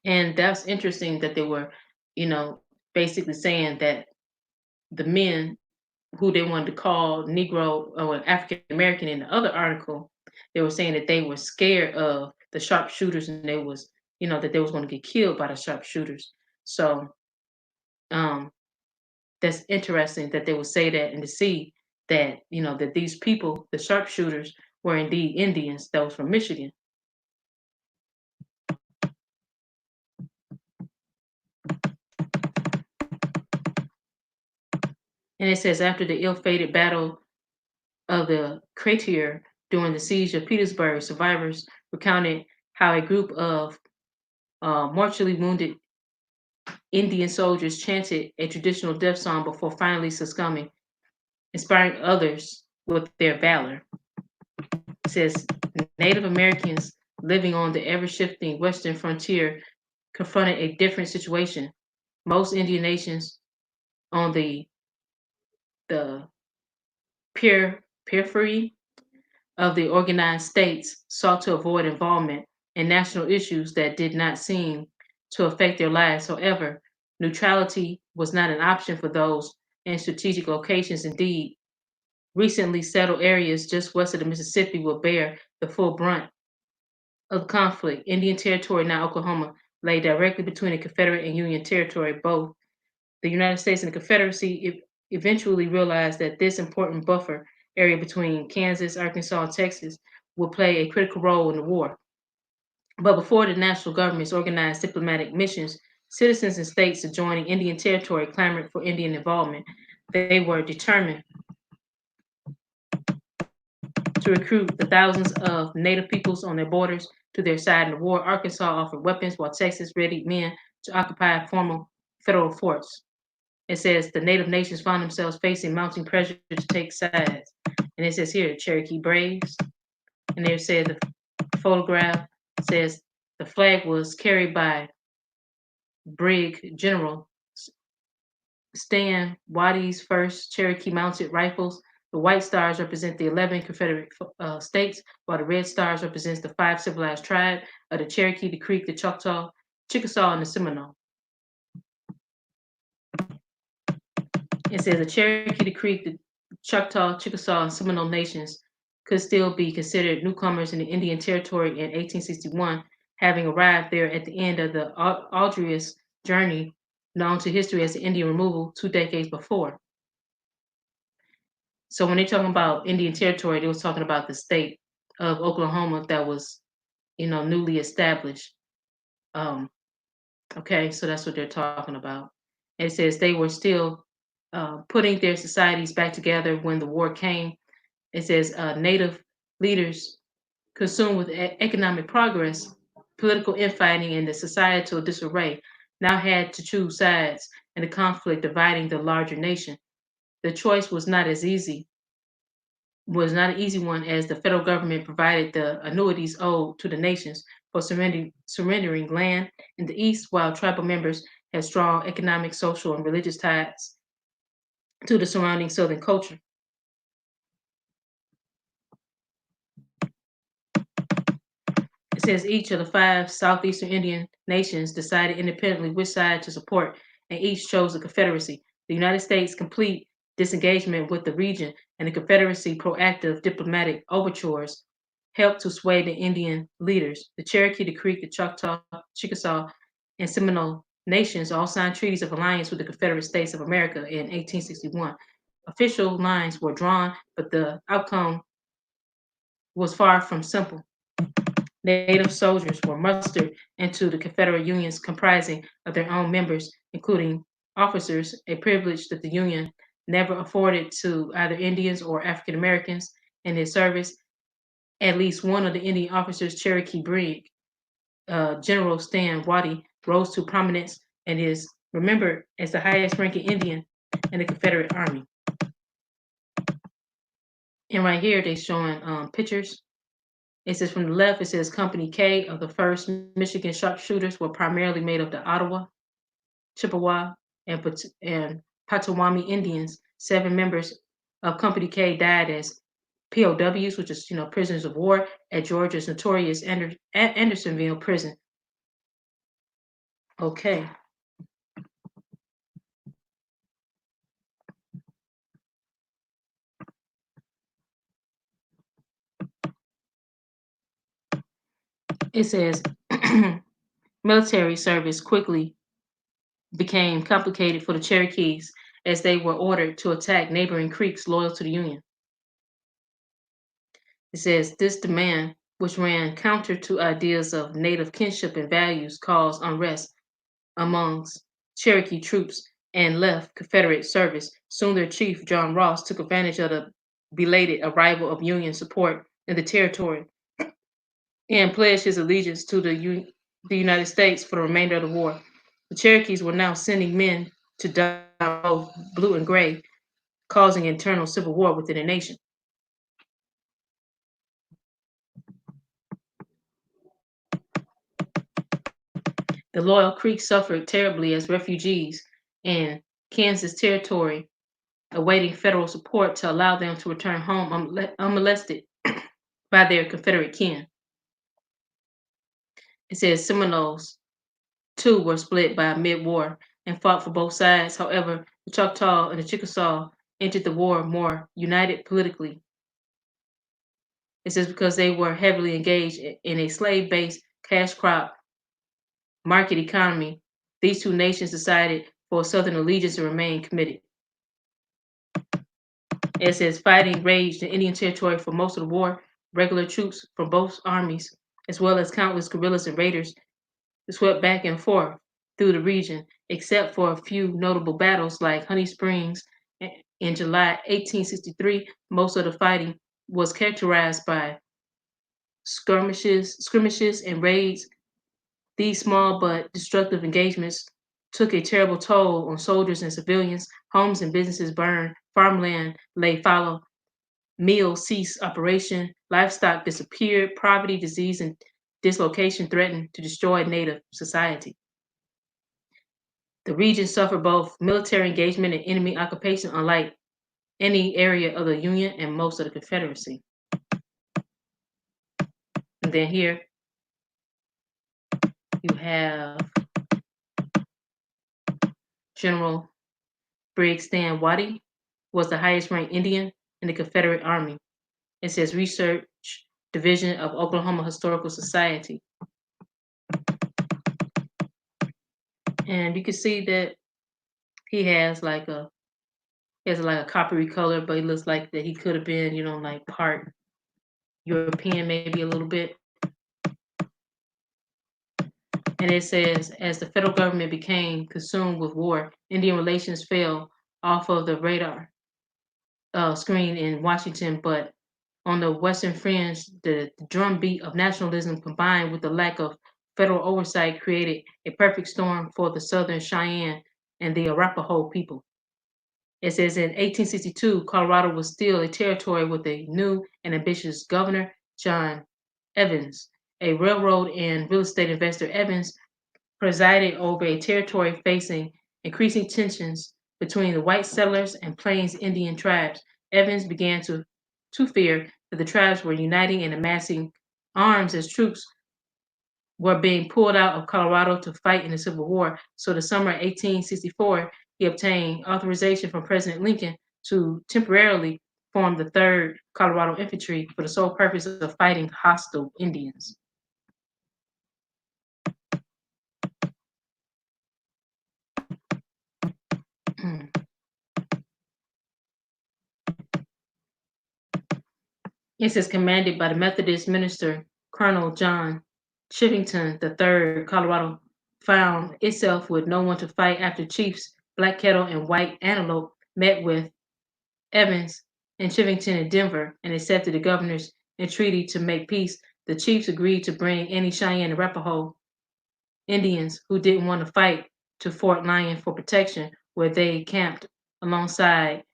And that's interesting that they were, basically saying that the men who they wanted to call Negro or African American in the other article, they were saying that they were scared of the sharpshooters and that they was going to get killed by the sharpshooters. So um, that's interesting that they would say that and to see that, that these people, the sharpshooters, were indeed Indians that was from Michigan. And it says after the ill-fated battle of the Crater during the siege of Petersburg, survivors recounted how a group of mortally wounded Indian soldiers chanted a traditional death song before finally succumbing, inspiring others with their valor. It says Native Americans living on the ever-shifting western frontier confronted a different situation. Most Indian nations on the periphery of the organized states sought to avoid involvement in national issues that did not seem to affect their lives. However, neutrality was not an option for those in strategic locations. Indeed, recently settled areas just west of the Mississippi will bear the full brunt of the conflict. Indian Territory, now Oklahoma, lay directly between the Confederate and Union Territory. Both the United States and the Confederacy eventually realized that this important buffer area between Kansas, Arkansas, and Texas would play a critical role in the war. But before the national governments organized diplomatic missions, citizens and states adjoining Indian Territory clamored for Indian involvement. They were determined to recruit the thousands of native peoples on their borders to their side in the war. Arkansas offered weapons while Texas readied men to occupy formal federal forts. It says the native nations found themselves facing mounting pressure to take sides. And it says here, Cherokee Braves. And there said the photograph says the flag was carried by Brig General Stan Waddy's first Cherokee mounted rifles. The white stars represent the 11 Confederate states, while the red stars represents the 5 civilized tribes of the Cherokee, the Creek, the Choctaw, Chickasaw, and the Seminole. It says the Cherokee, the Creek, the Choctaw, Chickasaw, and Seminole nations could still be considered newcomers in the Indian Territory in 1861, having arrived there at the end of the arduous journey known to history as the Indian removal 2 decades before. So when they're talking about Indian Territory, they was talking about the state of Oklahoma that was, newly established. Okay, so that's what they're talking about. And it says they were still putting their societies back together when the war came. It says native leaders consumed with economic progress political infighting and the societal disarray now had to choose sides in the conflict dividing the larger nation. The choice was not an easy one as the federal government provided the annuities owed to the nations for surrendering land in the east, while tribal members had strong economic, social, and religious ties to the surrounding southern culture. It says each of the five southeastern Indian nations decided independently which side to support, and each chose the Confederacy. The United States' complete disengagement with the region and the Confederacy proactive diplomatic overtures helped to sway the Indian leaders. The Cherokee, the Creek, the Choctaw, Chickasaw, and Seminole nations all signed treaties of alliance with the Confederate States of America in 1861. Official lines were drawn, but the outcome was far from simple. Native soldiers were mustered into the Confederate unions comprising of their own members, including officers, a privilege that the Union never afforded to either Indians or African Americans in its service. At least one of the Indian officers, Cherokee Brig, General Stan Waddy, rose to prominence and is remembered as the highest ranking Indian in the Confederate Army. And right here, they're showing pictures. It says from the left, it says Company K of the 1st Michigan sharpshooters were primarily made of the Ottawa, Chippewa, and Potawatomi Indians. 7 members of Company K died as POWs, which is prisoners of war, at Georgia's notorious Andersonville prison. Okay. It says military service quickly became complicated for the Cherokees as they were ordered to attack neighboring creeks loyal to the Union. It says this demand, which ran counter to ideas of native kinship and values, caused unrest amongst Cherokee troops and left Confederate service. Soon their chief, John Ross, took advantage of the belated arrival of Union support in the territory and pledged his allegiance to the United States for the remainder of the war. The Cherokees were now sending men to die both blue and gray, causing internal civil war within the nation. The Loyal Creek suffered terribly as refugees in Kansas Territory, awaiting federal support to allow them to return home unmolested by their Confederate kin. It says Seminoles, too, were split by mid-war and fought for both sides. However, the Choctaw and the Chickasaw entered the war more united politically. It says because they were heavily engaged in a slave-based cash crop market economy, these two nations decided for Southern allegiance to remain committed. It says fighting raged in Indian Territory for most of the war. Regular troops from both armies, as well as countless guerrillas and raiders, swept back and forth through the region, except for a few notable battles like Honey Springs in July 1863. Most of the fighting was characterized by skirmishes, and raids. These small but destructive engagements took a terrible toll on soldiers and civilians. Homes and businesses burned, farmland lay fallow, mills ceased operation, livestock disappeared, poverty, disease, and dislocation threatened to destroy native society. The region suffered both military engagement and enemy occupation, unlike any area of the Union and most of the Confederacy. And then here you have General Briggs Stan Waddy was the highest ranked Indian in the Confederate Army. It says Research Division of Oklahoma Historical Society. And you can see that he has like a coppery color, but it looks like that he could have been, like part European, maybe a little bit. And it says, as the federal government became consumed with war, Indian relations fell off of the radar screen in Washington, but on the Western fringe, the drumbeat of nationalism combined with the lack of federal oversight created a perfect storm for the Southern Cheyenne and the Arapaho people. It says in 1862, Colorado was still a territory with a new and ambitious governor, John Evans. A railroad and real estate investor, Evans presided over a territory facing increasing tensions between the white settlers and Plains Indian tribes. Evans began to fear that the tribes were uniting and amassing arms as troops were being pulled out of Colorado to fight in the Civil War. So, the summer of 1864, he obtained authorization from President Lincoln to temporarily form the 3rd Colorado Infantry for the sole purpose of fighting hostile Indians. It says commanded by the Methodist minister Colonel John Chivington III, Colorado found itself with no one to fight after chiefs Black Kettle and White Antelope met with Evans and Chivington in Denver and accepted the governor's entreaty to make peace. The chiefs agreed to bring any Cheyenne and Arapaho Indians who didn't want to fight to Fort Lyon for protection, where they camped alongside,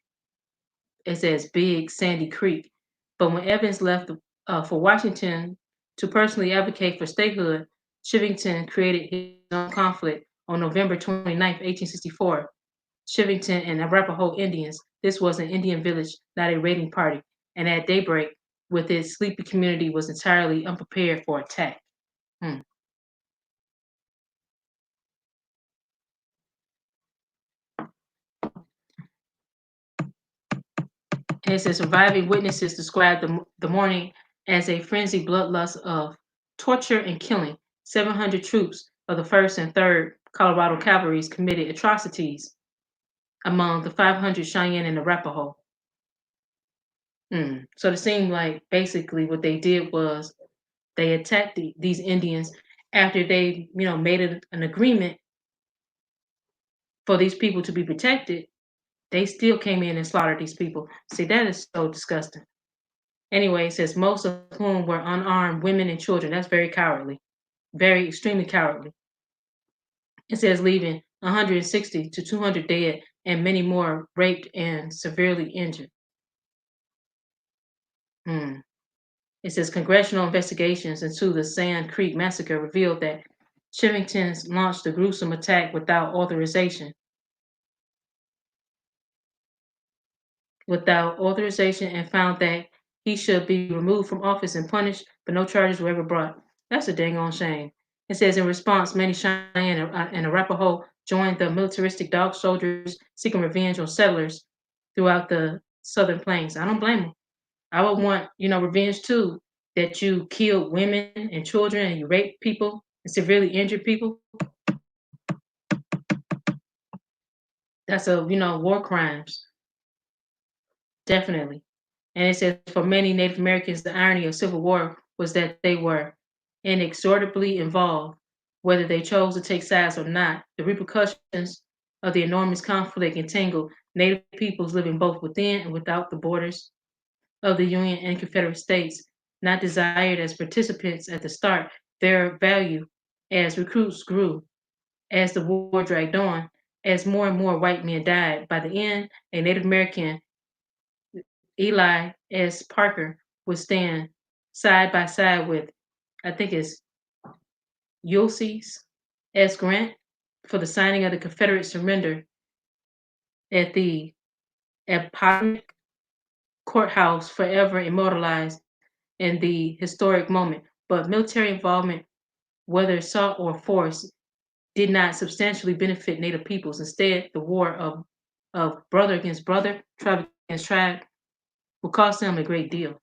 it says, Big Sandy Creek. But when Evans left for Washington to personally advocate for statehood, Chivington created his own conflict on November 29, 1864. Chivington and Arapaho Indians. This was an Indian village, not a raiding party, and at daybreak, with its sleepy community, was entirely unprepared for attack. Hmm. And it says surviving witnesses described the morning as a frenzied bloodlust of torture and killing. 700 troops of the 1st and 3rd Colorado Cavalries committed atrocities among the 500 Cheyenne and Arapaho. So it seemed like basically what they did was they attacked these Indians after they, made an agreement for these people to be protected. They still came in and slaughtered these people. See, that is so disgusting. Anyway, it says most of whom were unarmed women and children. That's very cowardly, very extremely cowardly. It says leaving 160 to 200 dead and many more raped and severely injured. Hmm. It says congressional investigations into the Sand Creek massacre revealed that Chivington launched a gruesome attack without authorization and found that he should be removed from office and punished, but no charges were ever brought. That's a dang on shame. It says in response, many Cheyenne and Arapaho joined the militaristic dog soldiers seeking revenge on settlers throughout the southern plains. I don't blame them. I would want, revenge too, that you killed women and children and you raped people and severely injured people. That's war crimes, definitely. And it says for many Native Americans, the irony of Civil War was that they were inexorably involved, whether they chose to take sides or not. The repercussions of the enormous conflict entangled Native peoples living both within and without the borders of the Union and Confederate States, not desired as participants at the start, their value as recruits grew, as the war dragged on, as more and more white men died. By the end, a Native American, Eli S. Parker, would stand side by side with, I think it's Ulysses S. Grant, for the signing of the Confederate surrender at the Appomattox Courthouse, forever immortalized in the historic moment. But military involvement, whether sought or forced, did not substantially benefit Native peoples. Instead, the war of brother against brother, tribe against tribe, would cost them a great deal.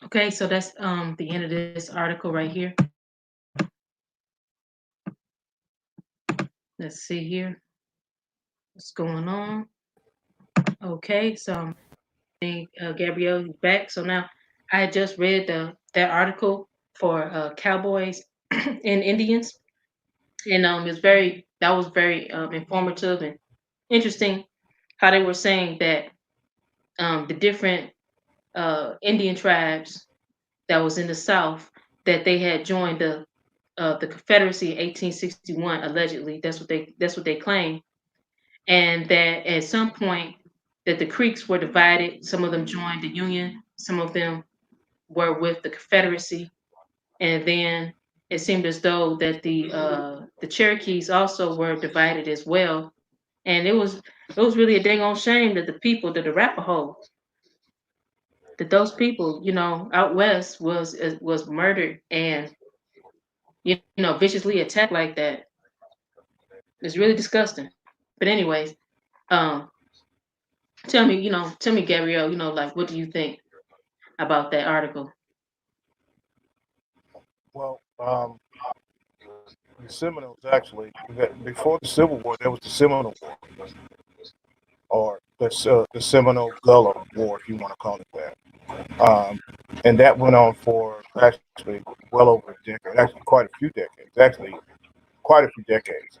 Okay, so that's the end of this article right here. Let's see here what's going on. Okay, so Gabrielle is back. So now I had just read that article for cowboys and Indians, and that was very informative and interesting. How they were saying that the different Indian tribes that was in the South that they had joined the Confederacy in 1861. Allegedly, that's what they claim, and that at some point that the Creeks were divided. Some of them joined the Union. Some of them were with the Confederacy, and then it seemed as though that the Cherokees also were divided as well. And it was really a dang on shame that the people, that the Arapaho, that those people, out west was murdered and viciously attacked like that. It's really disgusting. But anyways, um, tell me, Gabrielle, like what do you think about that article? Well, the Seminoles actually, before the Civil War, there was the Seminole War, or the Seminole Gullah War, if you want to call it that. And that went on for actually well over a decade, actually quite a few decades, actually quite a few decades.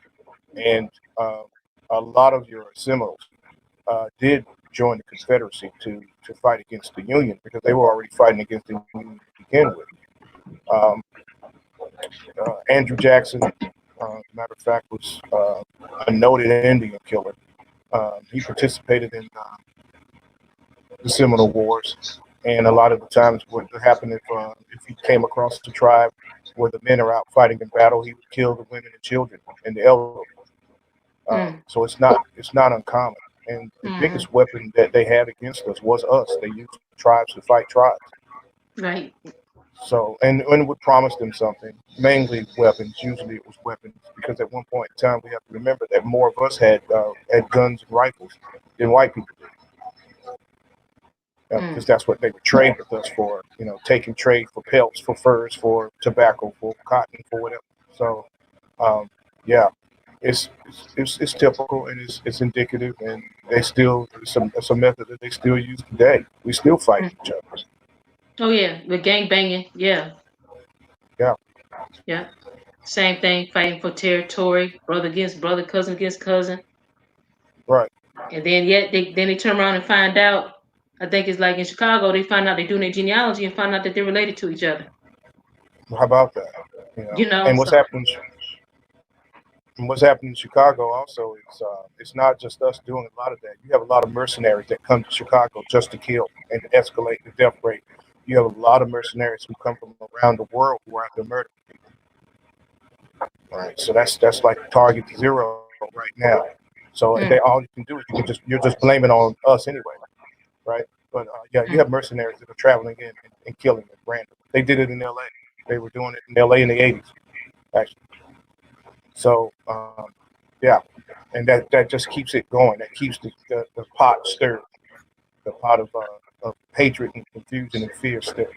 And uh, a lot of your Seminoles did join the Confederacy to fight against the Union because they were already fighting against the Union to begin with. Um, Andrew Jackson, matter of fact, was a noted Indian killer. He participated in the Seminole Wars, and a lot of the times what would happen if he came across the tribe where the men are out fighting in battle, he would kill the women and children and the elderly. Mm, So it's not uncommon. And the hmm. biggest weapon that they had against us was us. They used tribes to fight tribes. Right. So, and would promise them something, mainly weapons. Usually it was weapons, because at one point in time we have to remember that more of us had guns and rifles than white people did, because Mm, that's what they would trade with us for. Taking trade for pelts, for furs, for tobacco, for cotton, for whatever. So, um, yeah, it's typical, and it's indicative, and they still it's a method that they still use today. We still fight mm. each other. Oh yeah, the gang banging. Yeah, Yeah, yeah. Same thing, fighting for territory, brother against brother, cousin against cousin, right. and then yet they turn around and find out. I think it's like in Chicago, they find out they're doing their genealogy and find out that they're related to each other. How about that? And So what's happening in Chicago also is it's not just us doing a lot of that. You have a lot of mercenaries that come to Chicago just to kill and to escalate the death rate. You have a lot of mercenaries who come from around the world who are out there murdering people. Right. So that's like target zero right now. So mm, they all you can do is you're just blaming on us anyway, right? But yeah, you mm, have mercenaries that are traveling in and killing at random. They did it in L.A. They were doing it in L.A. in the '80s, actually. So yeah, and that just keeps it going. That keeps the pot stirred, the pot of hatred and confusion and fear stirred.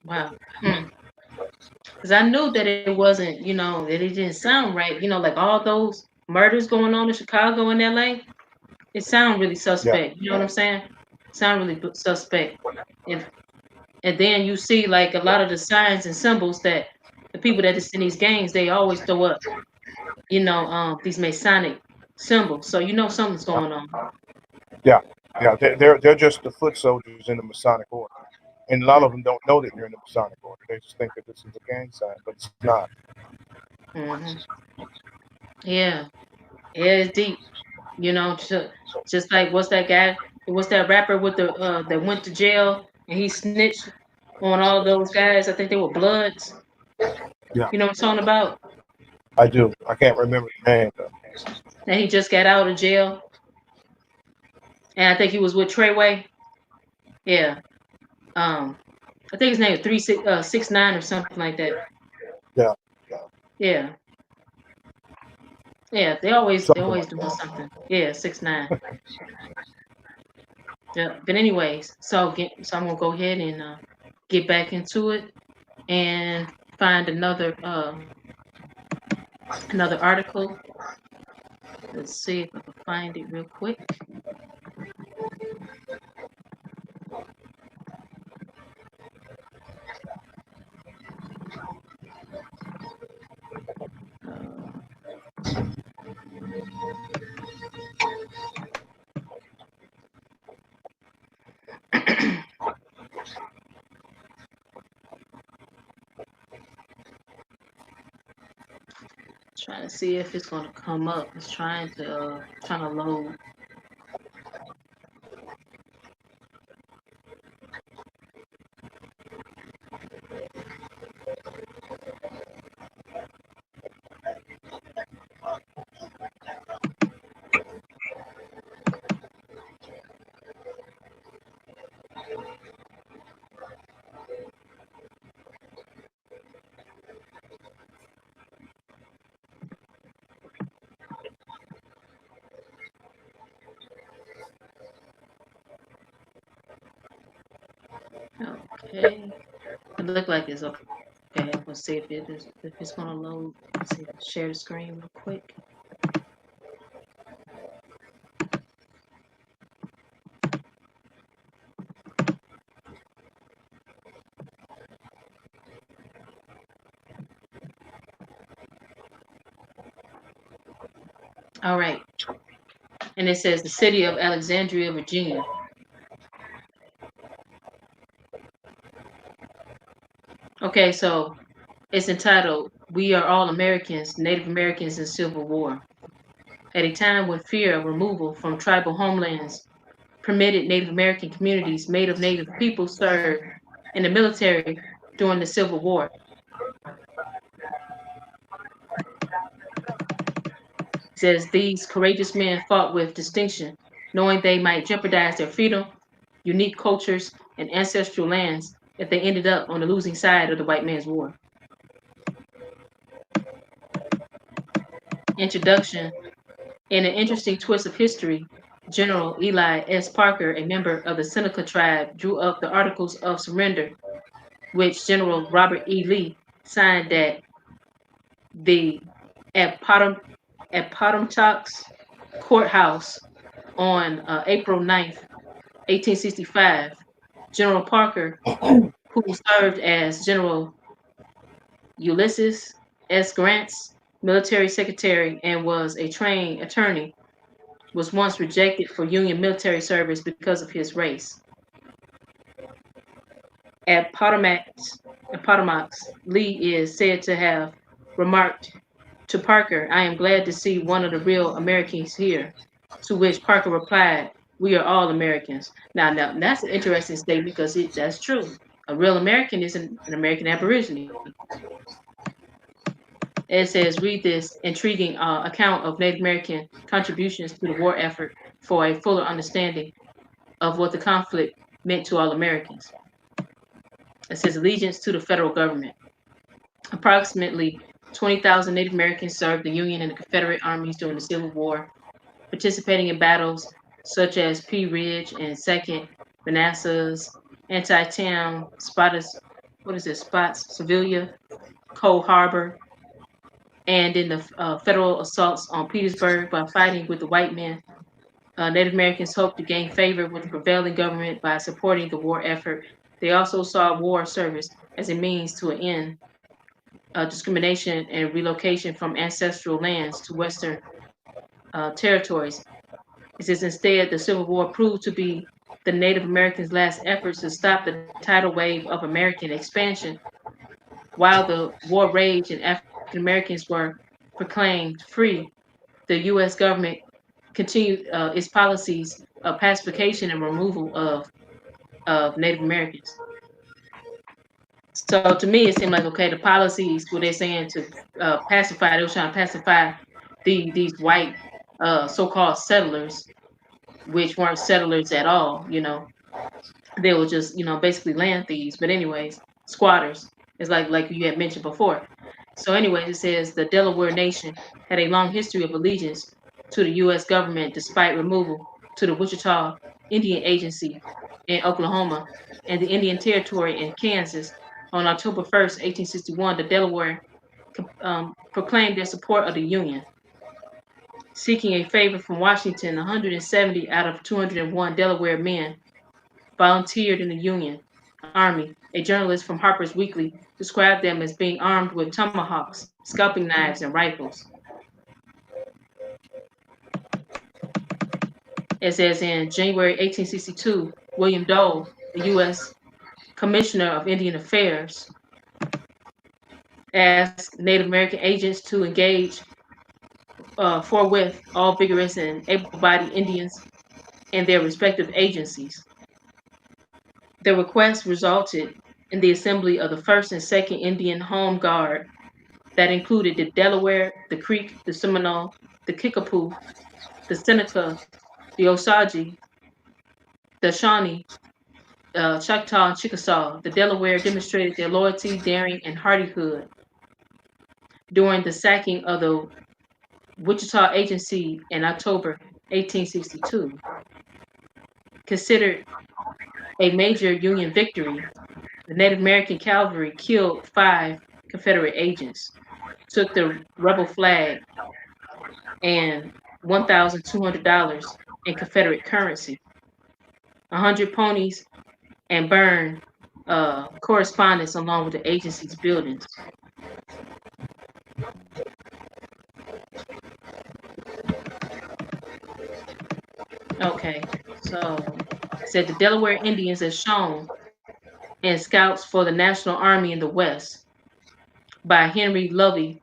wow. Because I knew that it wasn't, that it didn't sound right. Like all those murders going on in Chicago and LA, it sound really Yeah, suspect. You know what I'm saying? Sound really suspect. If And then you see like a lot of the signs and symbols that the people that is in these gangs, they always throw up, these Masonic symbols. So something's going on. yeah, yeah. They're just the foot soldiers in the Masonic order, and a lot of them don't know that they're in the Masonic order. They just think that this is a gang sign, but it's not. Mm-hmm. Yeah, yeah, it's deep. Just like what's that rapper with the that went to jail and he snitched on all those guys. I think they were Bloods. Yeah, You know what I'm talking about? I do. I can't remember the name though. And he just got out of jail, and I think he was with Treyway. Yeah. Um, I think his name is 6ix9ine or something like that. Yeah, Yeah. Yeah. They always something like doing that. something. Yeah, 6ix9ine. Yeah. But anyways, so I'm gonna go ahead and get back into it and find another article. Let's see if I can find it real quick. Uh, Trying to see if it's gonna come up. It's trying to load. Okay. It looked like it's okay. We'll see if it's gonna load. Let's see. Share the screen real quick. All right. And it says the city of Alexandria, Virginia. Okay, so it's entitled "We Are All Americans: Native Americans in Civil War." At a time when fear of removal from tribal homelands permitted Native American communities made of Native people serve in the military during the Civil War. It says these courageous men fought with distinction, knowing they might jeopardize their freedom, unique cultures, and ancestral lands if they ended up on the losing side of the white man's war. Introduction. In an interesting twist of history, General Eli S. Parker, a member of the Seneca tribe, drew up the Articles of Surrender, which General Robert E. Lee signed at the Appomattox Courthouse on April 9th, 1865. General Parker, who served as General Ulysses S. Grant's military secretary and was a trained attorney, was once rejected for Union military service because of his race. At Appomattox, Lee is said to have remarked to Parker, "I am glad to see one of the real Americans here." To which Parker replied, "We are all Americans." Now that's an interesting statement because that's true. A real American is an American Aborigine. It says, read this intriguing account of Native American contributions to the war effort for a fuller understanding of what the conflict meant to all Americans. It says allegiance to the federal government. Approximately 20,000 Native Americans served the Union and the Confederate armies during the Civil War, participating in battles such as Pea Ridge and Second Manassas, Antietam, Spots, Sevilla, Cold Harbor, and in the federal assaults on Petersburg by fighting with the white men. Native Americans hoped to gain favor with the prevailing government by supporting the war effort. They also saw war service as a means to end discrimination and relocation from ancestral lands to Western territories. It says instead, the Civil War proved to be the Native Americans' last efforts to stop the tidal wave of American expansion. While the war raged and African Americans were proclaimed free, the U.S. government continued its policies of pacification and removal of Native Americans. So to me, it seemed like okay, the policies what they're saying to pacify, they were trying to pacify these white so-called settlers, which weren't settlers at all. They were just basically land thieves. But anyways, squatters. It's like you had mentioned before. So anyways, it says the Delaware Nation had a long history of allegiance to the U.S. government despite removal to the Wichita Indian Agency in Oklahoma and the Indian Territory in Kansas. On October 1st, 1861, the Delaware proclaimed their support of the Union. Seeking a favor from Washington, 170 out of 201 Delaware men volunteered in the Union Army. A journalist from Harper's Weekly described them as being armed with tomahawks, scalping knives, and rifles. It says in January 1862, William Dole, the U.S. Commissioner of Indian Affairs, asked Native American agents to engage forthwith all vigorous and able-bodied Indians and their respective agencies. The request resulted in the assembly of the First and Second Indian Home Guard that included the Delaware, the Creek, the Seminole, the Kickapoo, the Seneca, the Osage, the Shawnee, Choctaw, and Chickasaw. The Delaware demonstrated their loyalty, daring, and hardihood during the sacking of the Wichita Agency in October 1862. Considered a major Union victory, the Native American cavalry killed 5 Confederate agents, took the rebel flag and $1,200 in Confederate currency, 100 ponies, and burned correspondence along with the agency's buildings. Okay, so it said the Delaware Indians as shown in Scouts for the National Army in the West by Henry Lovey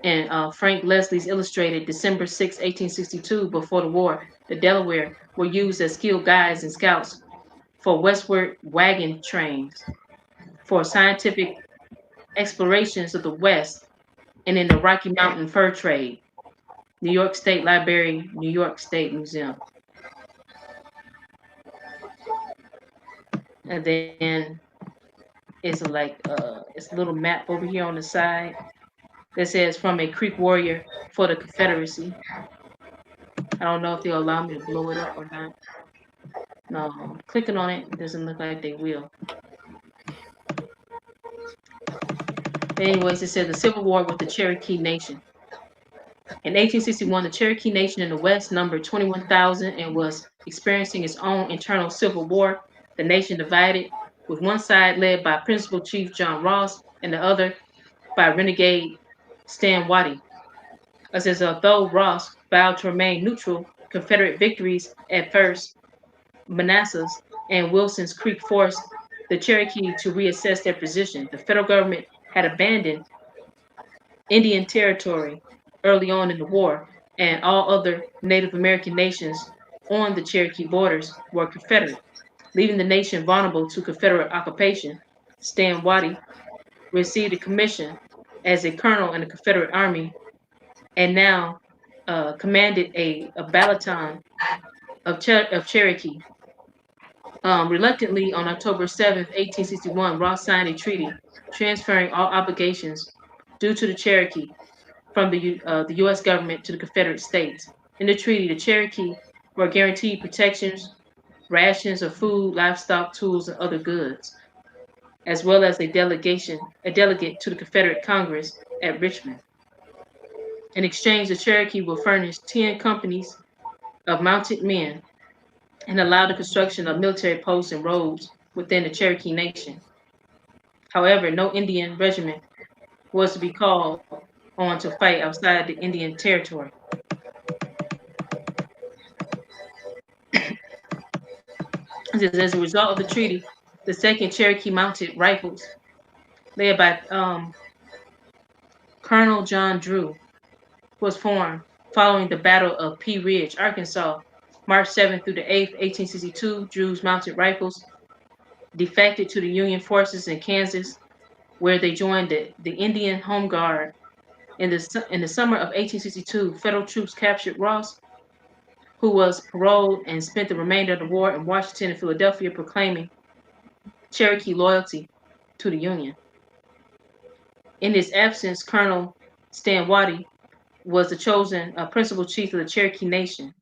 and Frank Leslie's illustrated December 6, 1862, before the war. The Delaware were used as skilled guides and scouts for westward wagon trains, for scientific explorations of the West, and in the Rocky Mountain fur trade. New York State Library, New York State Museum. And then it's a little map over here on the side that says from a Creek warrior for the Confederacy. I don't know if they'll allow me to blow it up or not. No, clicking on it doesn't look like they will. But anyways, it says the Civil War with the Cherokee Nation. In 1861, the Cherokee Nation in the West numbered 21,000 and was experiencing its own internal civil war. The nation divided, with one side led by Principal Chief John Ross and the other by renegade Stan Waddy. As is, although Ross vowed to remain neutral, Confederate victories at first Manassas and Wilson's Creek forced the Cherokee to reassess their position. The federal government had abandoned Indian Territory early on in the war, and all other Native American nations on the Cherokee borders were Confederate, leaving the nation vulnerable to Confederate occupation. Stan Waddy received a commission as a colonel in the Confederate Army and now commanded a battalion of Cherokee. Reluctantly, on October 7th, 1861, Ross signed a treaty transferring all obligations due to the Cherokee from the U.S. government to the Confederate States. In the treaty, the Cherokee were guaranteed protections, rations of food, livestock, tools, and other goods, as well as a delegate to the Confederate Congress at Richmond. In exchange, the Cherokee will furnish 10 companies of mounted men and allow the construction of military posts and roads within the Cherokee Nation. However, no Indian regiment was to be called on to fight outside the Indian Territory. As a result of the treaty, the Second Cherokee Mounted Rifles, led by Colonel John Drew, was formed following the Battle of Pea Ridge, Arkansas, March 7th through the 8th, 1862. Drew's Mounted Rifles defected to the Union forces in Kansas, where they joined the Indian Home Guard. In the summer of 1862, federal troops captured Ross, who was paroled and spent the remainder of the war in Washington and Philadelphia proclaiming Cherokee loyalty to the Union. In his absence, Colonel Stan Waddy was the chosen principal chief of the Cherokee Nation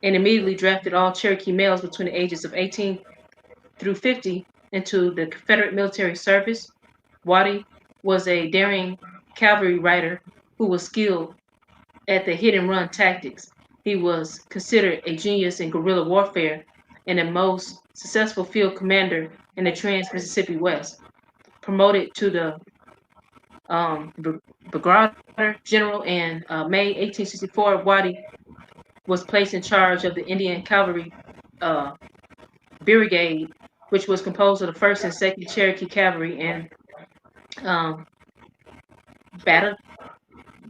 and immediately drafted all Cherokee males between the ages of 18 through 50 into the Confederate military service. Waddy was a daring cavalry rider who was skilled at the hit and run tactics. He was considered a genius in guerrilla warfare and the most successful field commander in the Trans-Mississippi West. Promoted to the Brigadier General in May 1864, Waddy was placed in charge of the Indian Cavalry Brigade, which was composed of the 1st and 2nd Cherokee Cavalry and um, battle,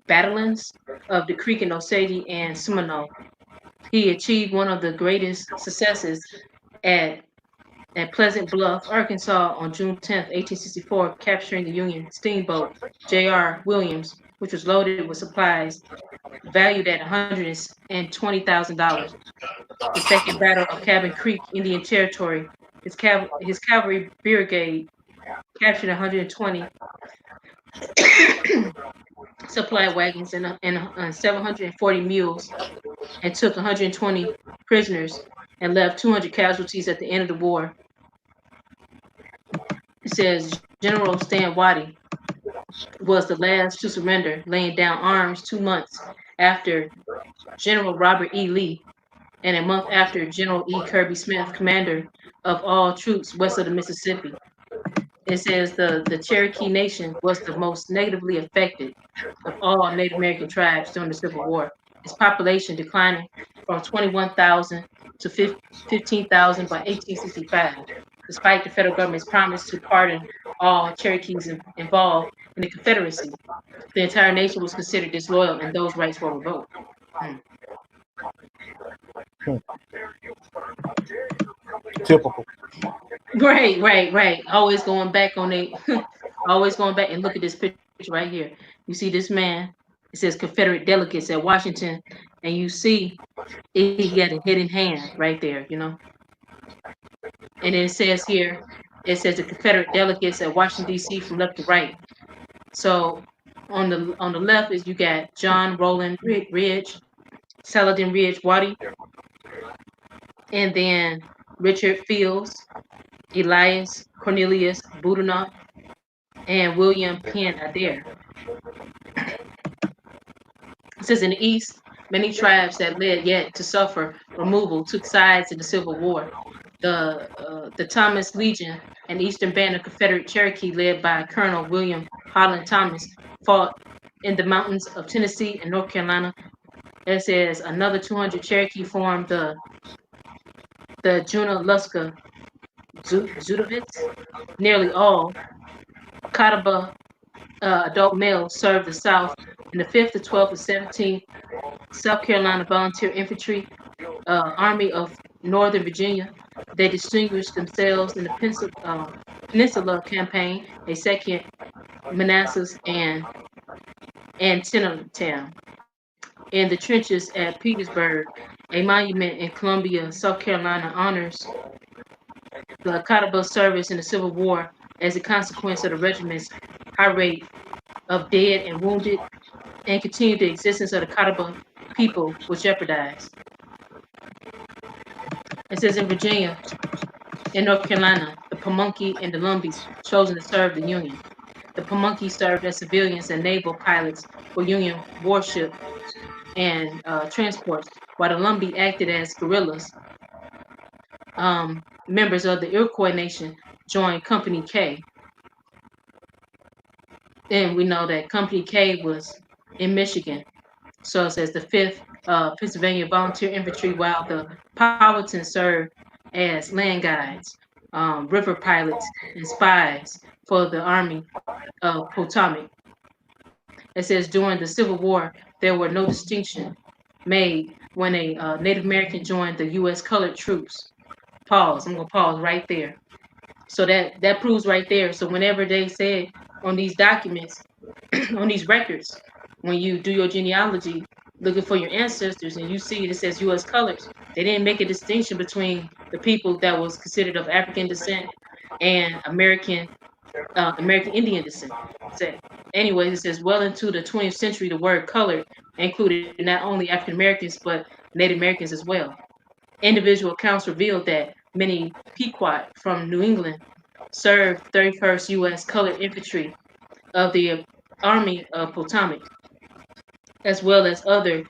battalions of the Creek and Osage and Seminole. He achieved one of the greatest successes at Pleasant Bluff, Arkansas on June 10th, 1864, capturing the Union steamboat J.R. Williams, which was loaded with supplies valued at $120,000. The Second Battle of Cabin Creek, Indian Territory, his cavalry brigade captured 120 supply wagons and 740 mules and took 120 prisoners and left 200 casualties at the end of the war. It says General Stan Waddy was the last to surrender, laying down arms 2 months after General Robert E. Lee and a month after General E. Kirby Smith, commander of all troops west of the Mississippi. It says the Cherokee Nation was the most negatively affected of all Native American tribes during the Civil War, its population declining from 21,000 to 15,000 by 1865, despite the federal government's promise to pardon all Cherokees involved in the Confederacy. The entire nation was considered disloyal and those rights were revoked. Mm. Typical. Right. Always going back on they, always going back and look at this picture right here. You see this man. It says Confederate delegates at Washington, and you see he got a hidden hand right there. And then it says here, it says the Confederate delegates at Washington D.C. from left to right. So on the left is you got John Rowland Ridge, Saladin Ridge Waddy, and then Richard Fields, Elias Cornelius Boudinot, and William Penn Adair. It says in the East, many tribes that led yet to suffer removal took sides in the Civil War. The Thomas Legion, an Eastern band of Confederate Cherokee led by Colonel William Holland Thomas, fought in the mountains of Tennessee and North Carolina. It says another 200 Cherokee formed the Junaluska Zudovitz. Nearly all Catawba adult males served the South in the 5th, the 12th, and 17th South Carolina Volunteer Infantry Army of Northern Virginia. They distinguished themselves in the Peninsula Campaign, a second Manassas and Antietam. In the trenches at Petersburg, a monument in Columbia, South Carolina honors the Catawba service in the Civil War as a consequence of the regiment's high rate of dead and wounded, and continued the existence of the Catawba people was jeopardized. It says in Virginia, in North Carolina, the Pamunkey and the Lumbees chosen to serve the Union. The Pamunkey served as civilians and naval pilots for Union warships and transports, while the Lumbee acted as guerrillas. Members of the Iroquois Nation joined Company K. And we know that Company K was in Michigan. So it says the 5th Pennsylvania Volunteer Infantry, while the Powhatans served as land guides, river pilots, and spies for the Army of Potomac. It says during the Civil War, there were no distinction made when a Native American joined the U.S. colored troops. Pause. I'm going to pause right there. So that proves right there. So whenever they said on these documents, on these records, when you do your genealogy, looking for your ancestors, and you see it says U.S. colors, they didn't make a distinction between the people that was considered of African descent and American Indian descent. So, anyways, it says well into the 20th century, the word colored included not only African Americans but Native Americans as well. Individual accounts revealed that many Pequot from New England served 31st U.S. Colored Infantry of the Army of Potomac, as well as other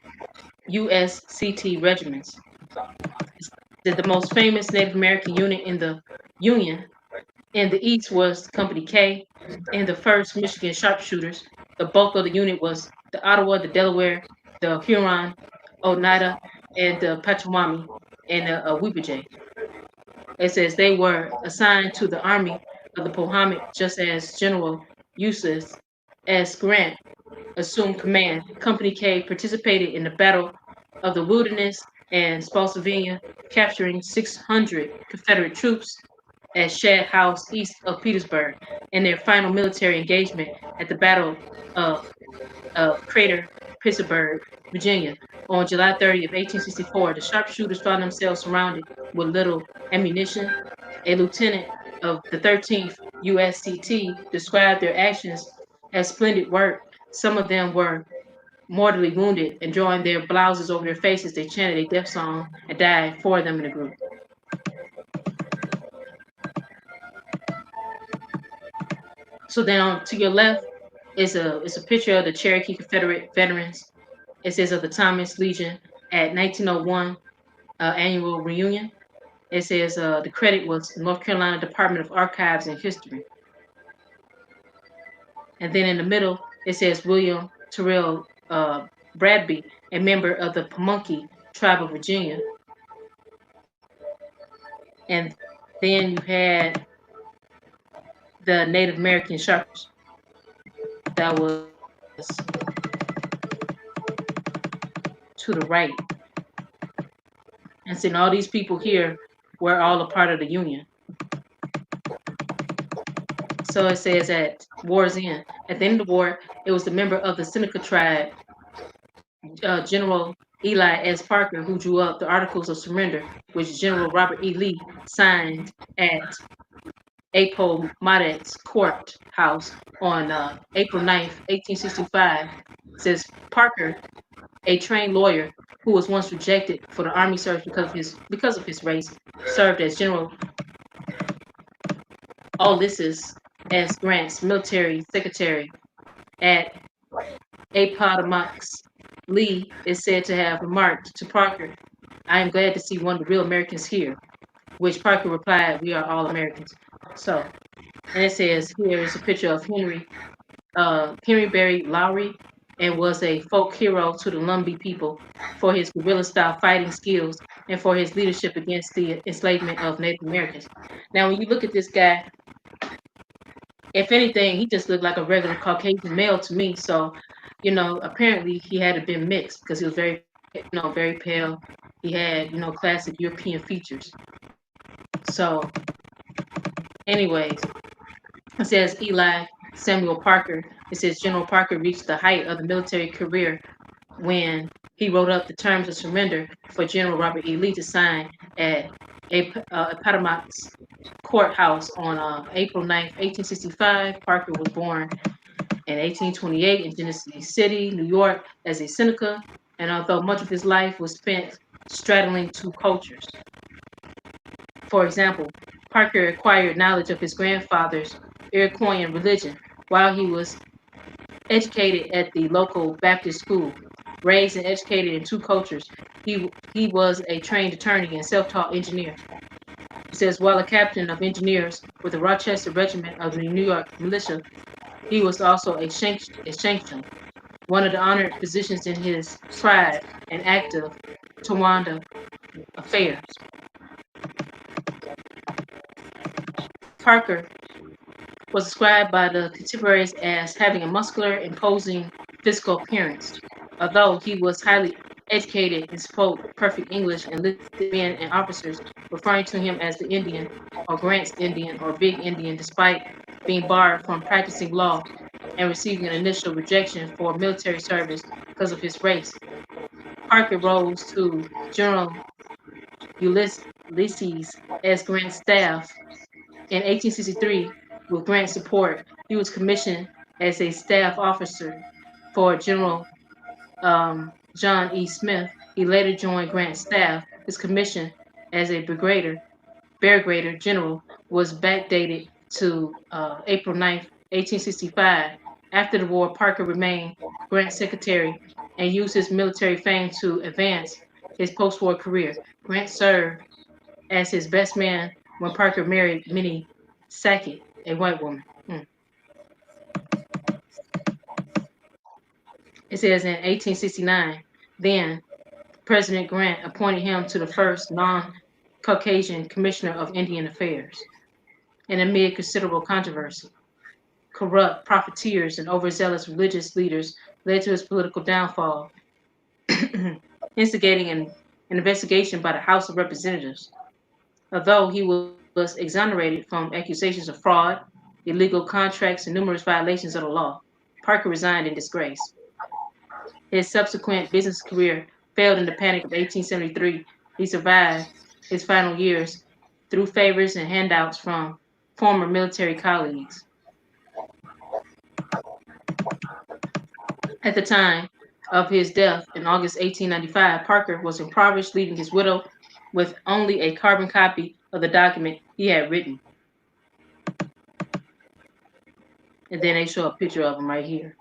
USCT regiments. The most famous Native American unit in the Union in the East was Company K and the 1st Michigan Sharpshooters. The bulk of the unit was the Ottawa, the Delaware, the Huron, Oneida, and the Potawatomi, and the Weeperjay. It says they were assigned to the Army of the Potomac just as General Ulysses S. Grant assumed command. Company K participated in the Battle of the Wilderness and Spotsylvania, capturing 600 Confederate troops at Shad House east of Petersburg in their final military engagement at the Battle of, Crater, Pittsburgh, Virginia. On July 30th, 1864, the sharpshooters found themselves surrounded with little ammunition. A lieutenant of the 13th USCT described their actions as splendid work. Some of them were mortally wounded, and drawing their blouses over their faces, they chanted a death song and died, four of them in the group. So then on to your left is a picture of the Cherokee Confederate veterans. It says of the Thomas Legion at 1901 annual reunion. It says the credit was North Carolina Department of Archives and History. And then in the middle, it says William Terrell Bradby, a member of the Pamunkey tribe of Virginia. And then you had the Native American sharpshooters that was to the right. And seeing all these people here were all a part of the Union. So it says at war's end. At the end of the war, it was the member of the Seneca tribe, General Eli S. Parker, who drew up the Articles of Surrender, which General Robert E. Lee signed at Appomattox Courthouse on April 9th, 1865. It says Parker, a trained lawyer who was once rejected for the army service because of his race, served as General Ulysses S. Grant's military secretary at Appomattox. Lee is said to have remarked to Parker, "I am glad to see one of the real Americans here," which Parker replied, "We are all Americans." So, and it says here is a picture of Henry Berry Lowry, and was a folk hero to the Lumbee people for his guerrilla-style fighting skills and for his leadership against the enslavement of Native Americans. Now, when you look at this guy, if anything, he just looked like a regular Caucasian male to me. So, apparently he had to been mixed because he was very pale. He had, classic European features. So, anyways, it says Eli Samuel Parker. It says General Parker reached the height of the military career when he wrote up the terms of surrender for General Robert E. Lee to sign at Appomattox Courthouse on April 9th, 1865. Parker was born in 1828 in Genesee City, New York, as a Seneca, and although much of his life was spent straddling two cultures. For example, Parker acquired knowledge of his grandfather's Iroquois religion while he was educated at the local Baptist school. Raised and educated in two cultures, he was a trained attorney and self-taught engineer. It says while a captain of engineers with the Rochester Regiment of the New York Militia, he was also a Shankston, one of the honored positions in his tribe and active Towanda affairs. Parker was described by the contemporaries as having a muscular, imposing physical appearance. Although he was highly educated and spoke perfect English, and listed men and officers referring to him as the Indian, or Grant's Indian, or Big Indian, despite being barred from practicing law and receiving an initial rejection for military service because of his race. Parker rose to General Ulysses S. Grant's staff in 1863. With Grant's support, he was commissioned as a staff officer for General John E. Smith. He later joined Grant's staff. His commission as a brigadier general was backdated to April 9th, 1865. After the war, Parker remained Grant's secretary and used his military fame to advance his post-war career. Grant served as his best man when Parker married Minnie Sackett, a white woman. It says in 1869, then President Grant appointed him to the first non-Caucasian Commissioner of Indian Affairs, and amid considerable controversy. corrupt profiteers and overzealous religious leaders led to his political downfall, instigating an investigation by the House of Representatives. Although he was exonerated from accusations of fraud, illegal contracts, and numerous violations of the law, Parker resigned in disgrace. His subsequent business career failed in the Panic of 1873. He survived his final years through favors and handouts from former military colleagues. At the time of his death in August 1895, Parker was impoverished, leaving his widow with only a carbon copy of the document he had written. And then they show a picture of him right here.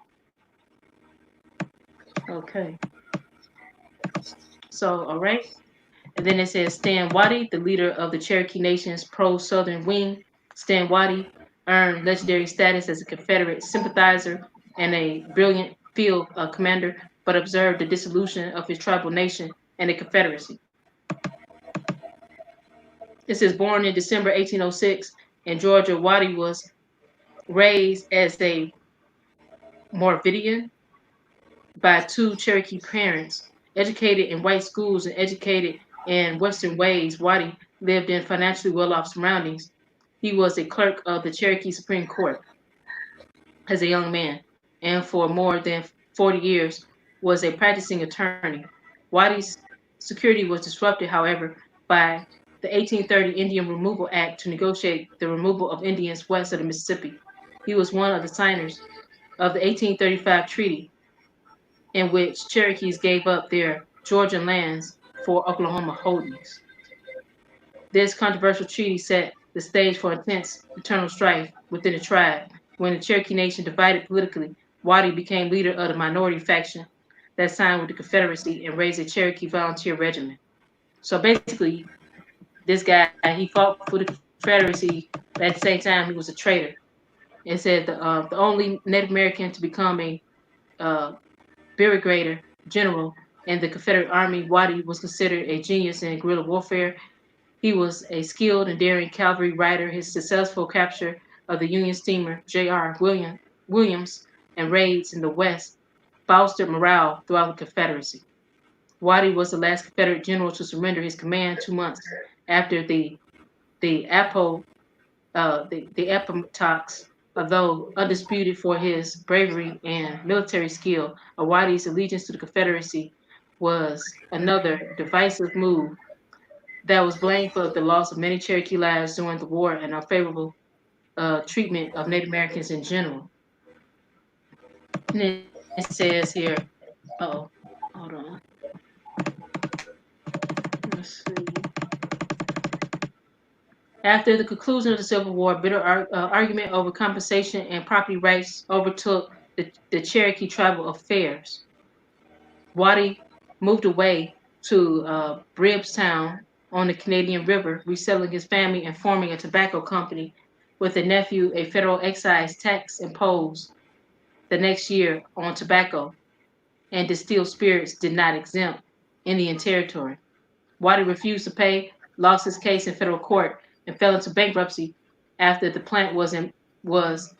Okay. So, all right. And then it says Stan Waddy, the leader of the Cherokee Nation's pro-Southern wing. Stan Waddy earned legendary status as a Confederate sympathizer and a brilliant field commander, but observed the dissolution of his tribal nation and the Confederacy. It says born in December 1806 in Georgia, Waddy was raised as a Moravian by two Cherokee parents, educated in white schools and educated in Western ways. Waddy lived in financially well-off surroundings. He was a clerk of the Cherokee Supreme Court as a young man, and for more than 40 years was a practicing attorney. Waddy's security was disrupted, however, by the 1830 Indian Removal Act to negotiate the removal of Indians west of the Mississippi. He was one of the signers of the 1835 treaty in which Cherokees gave up their Georgian lands for Oklahoma holdings. This controversial treaty set the stage for intense internal strife within the tribe. When the Cherokee Nation divided politically, Waddy became leader of the minority faction that signed with the Confederacy and raised a Cherokee volunteer regiment. So basically, this guy he fought for the Confederacy, but at the same time he was a traitor. And said the only Native American to become a uh, brigadier general in the Confederate Army, Waddy was considered a genius in guerrilla warfare. He was a skilled and daring cavalry rider. His successful capture of the Union steamer J.R. Williams and raids in the West fostered morale throughout the Confederacy. Waddy was the last Confederate general to surrender his command 2 months after the Apo the Appomattox, although undisputed for his bravery and military skill. Waddy's allegiance to the Confederacy was another divisive move that was blamed for the loss of many Cherokee lives during the war and unfavorable treatment of Native Americans in general. And it says here, oh, hold on. Let's see. After the conclusion of the Civil War, bitter argument over compensation and property rights overtook the Cherokee tribal affairs. Waddy moved away to Bribbstown on the Canadian River, resettling his family and forming a tobacco company with a nephew. A federal excise tax imposed the next year on tobacco and distilled spirits did not exempt Indian Territory. Waddy refused to pay, lost his case in federal court, and fell into bankruptcy after the plant was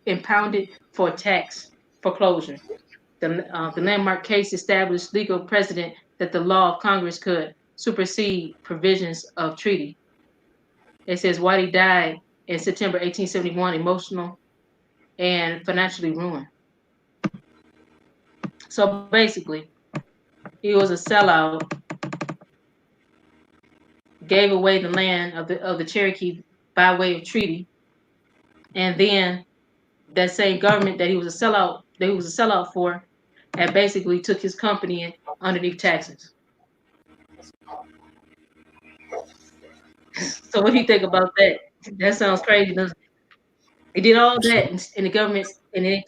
impounded for tax foreclosure. The landmark case established legal precedent that the law of Congress could supersede provisions of treaty. It says Waddy died in September 1871, emotional and financially ruined. So basically, he was a sellout, gave away the land of the Cherokee by way of treaty, and then that same government that he was a sellout for had basically took his company in underneath taxes. So what do you think about that? That sounds crazy, doesn't it? He did all It's, that in the government, and then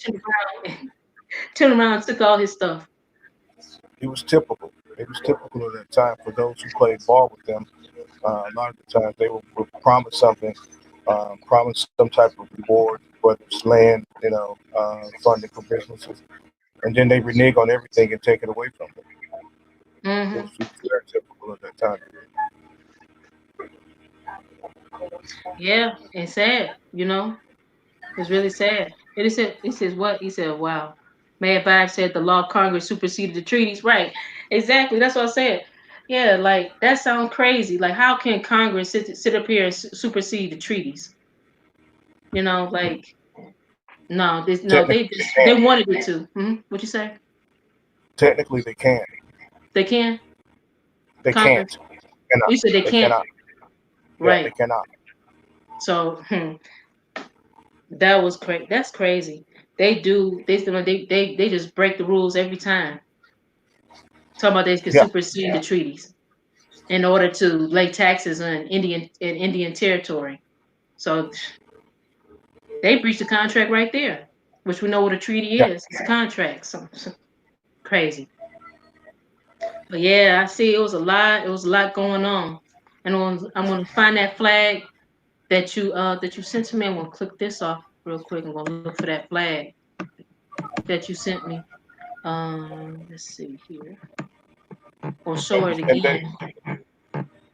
turned around and took all his stuff. it was typical. It was typical of that time for those who played ball with them. A lot of the times they would promise something, promise some type of reward, whether it's land, funding for businesses, and then they renege on everything and take it away from them. Hmm. It was very typical of that time. Yeah, and sad. It's really sad. And he says what? He said, wow. Mayor Vibe said the law of Congress superseded the treaties. Right. Exactly. That's what I said. Yeah, like that sounds crazy. Like how can Congress sit up here and supersede the treaties? You know, like no, no, Technically, they they can't. wanted it to. What you say? Technically, they can't. They can They can't. Congress. Cannot. You said they They can't. cannot. Yeah, they Right. cannot. So that was crazy. That's crazy. They do. They just break the rules every time. Talking about they could Yeah, supersede the treaties in order to lay taxes on Indian territory. So they breached the contract right there, which we know what a treaty yeah. is. It's a contract. So crazy. But yeah, I see it was a lot. It was a lot going on, and I'm gonna find that flag that you sent to me. I'm gonna click this off real quick. I'm gonna look for that flag that you sent me. Let's see here. We'll show it And again.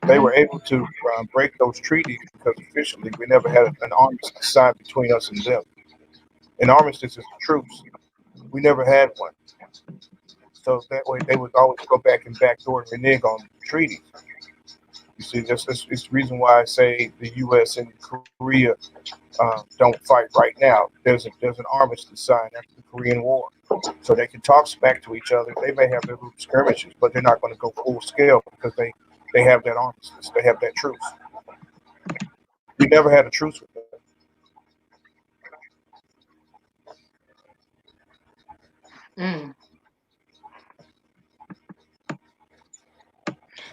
they Hmm. were able to break those treaties because officially we never had an armistice signed between us and them. An armistice is a truce. We never had one. So that way they would always go back and backdoor and renege on treaties. You see, it's the reason why I say the U.S. and Korea don't fight right now. There's an armistice signed after the Korean War, so they can talk smack to each other. They may have their little skirmishes, but they're not going to go full scale because they have that armistice. They have that truce. We never had a truce with them. Mm.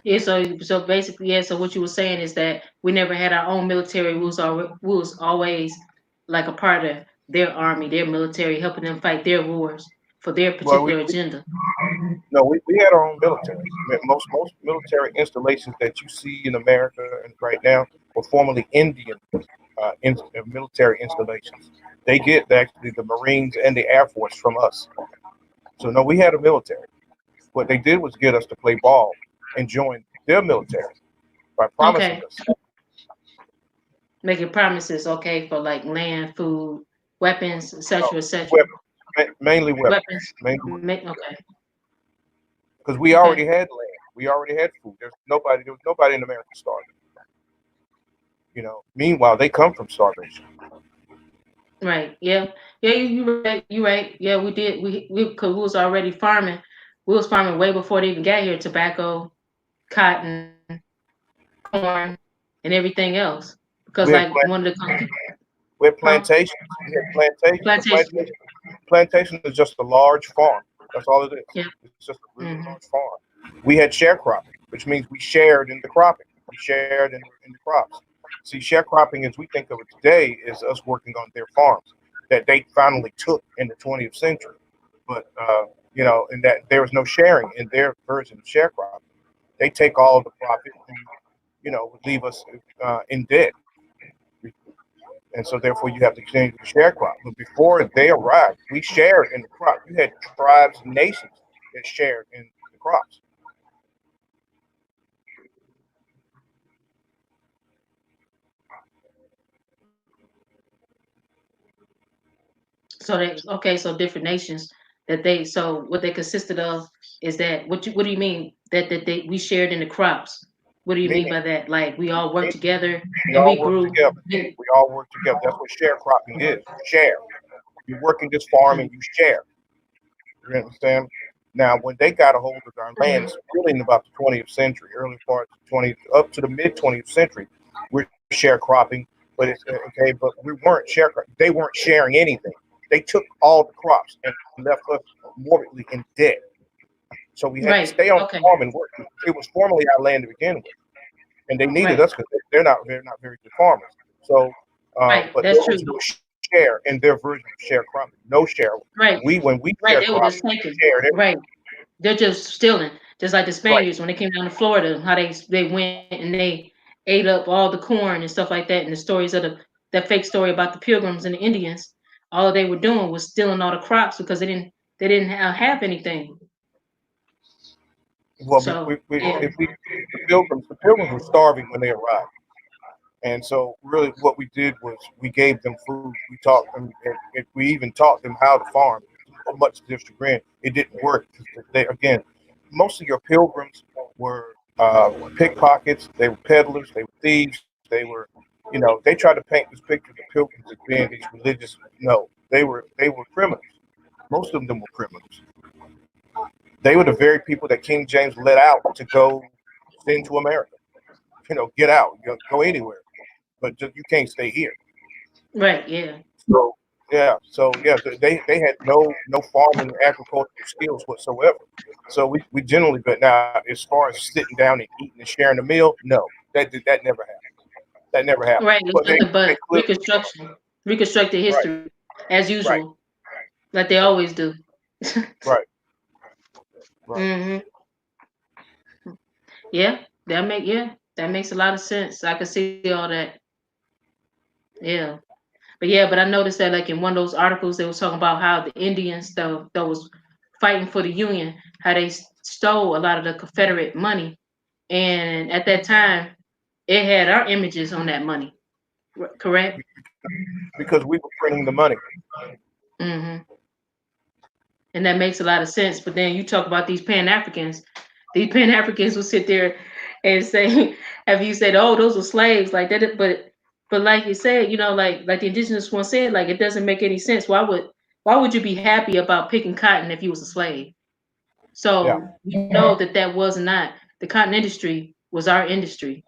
Yeah, so basically, yeah. So what you were saying is that we never had our own military. We was always like a part of their army, their military, helping them fight their wars for their Well, particular agenda. no, we had our own military. Most military installations that you see in America and right now were formerly Indian military installations. They get actually the Marines and the Air Force from us. So no, we had a military. What they did was get us to play ball and join their military by promising Okay, us making promises. Okay, for like land, food, weapons, no, etc., etc. weapons, mainly weapons, Weapons. mainly Okay. because we Okay. already had land, we already had food. There was nobody in America starving. Meanwhile, they come from starvation. Right. Yeah. Yeah. You right. You right. Yeah. We did. Cause we was already farming. We was farming way before they even got here. Tobacco, cotton, corn, and everything else. Because We like had one of the we had huh? plantations. We had plantations. A Plantation. plantation is just a large farm. That's all it is. Yeah. It's just a really Hmm. large farm. We had sharecropping, which means we shared in the cropping. We shared in the crops. See, sharecropping, as we think of it today, is us working on their farms that they finally took in the 20th century. But and that there was no sharing in their version of sharecropping. They take all of the profit and leave us in debt, and so therefore you have to exchange the sharecrop. But before they arrived, we shared in the crop. You had tribes, nations that shared in the crops. So they okay. So different nations that they so what they consisted of is that what do you mean that they we shared in the crops? What do you mean Meaning, by that? Like we all worked together we and all we work grew. together. We all work together. That's what sharecropping is. Share. You're working this farm and you share. You understand? Now, when they got a hold of our Mhm. lands, really in about the 20th century, early part of 20th up to the mid 20th century, we're sharecropping. But it's okay. But we weren't sharecropping. They weren't sharing anything. They took all the crops and left us morbidly in debt. So we had to stay Right. on the Okay. farm and work. It was formerly our land to begin with, and they needed Right. us because they're not very good farmers. So, Right. but there That's was true. no share in their version of sharecropping. No share. Right. When we Right. They were sharecropped, just we taking. shared everything. Right. They're just stealing, just like the Right. Spaniards when they came down to Florida. How they went and they ate up all the corn and stuff like that. And the stories of that fake story about the Pilgrims and the Indians. All they were doing was stealing all the crops because they didn't have anything. Well, So we yeah. if we the pilgrims were starving when they arrived, And so, really, what we did was we gave them food. We taught them, and we even taught them how to farm. Much to their chagrin, it didn't work. They, again, most of your pilgrims were pickpockets. They were peddlers. They were thieves. They tried to paint this picture of the pilgrims as being these religious. No, they were criminals. Most of them were criminals. They were the very people that King James let out to go send to America. Get out, go anywhere, but just, you can't stay here. Right. Yeah. So yeah, they had no farming and agricultural skills whatsoever. So we generally, but now as far as sitting down and eating and sharing a meal, no, that never happened. That never happened. Right. It's But nothing they but clearly reconstruction, reconstructed right, history as right, usual, like they right, always do. right, right. hmm Yeah. That makes a lot of sense. I can see all that. Yeah. But I noticed that like in one of those articles they was talking about how the Indians that was fighting for the Union, how they stole a lot of the Confederate money, and at that time it had our images on that money. Correct? Because we were printing the money. hmm And that makes a lot of sense. But then you talk about these Pan Africans. These Pan Africans will sit there and say, "Have you said, oh, those were slaves like that?" But like you said, like the indigenous one said, like it doesn't make any sense. Why would you be happy about picking cotton if you was a slave? Yeah. So we know that was not the cotton industry was our industry,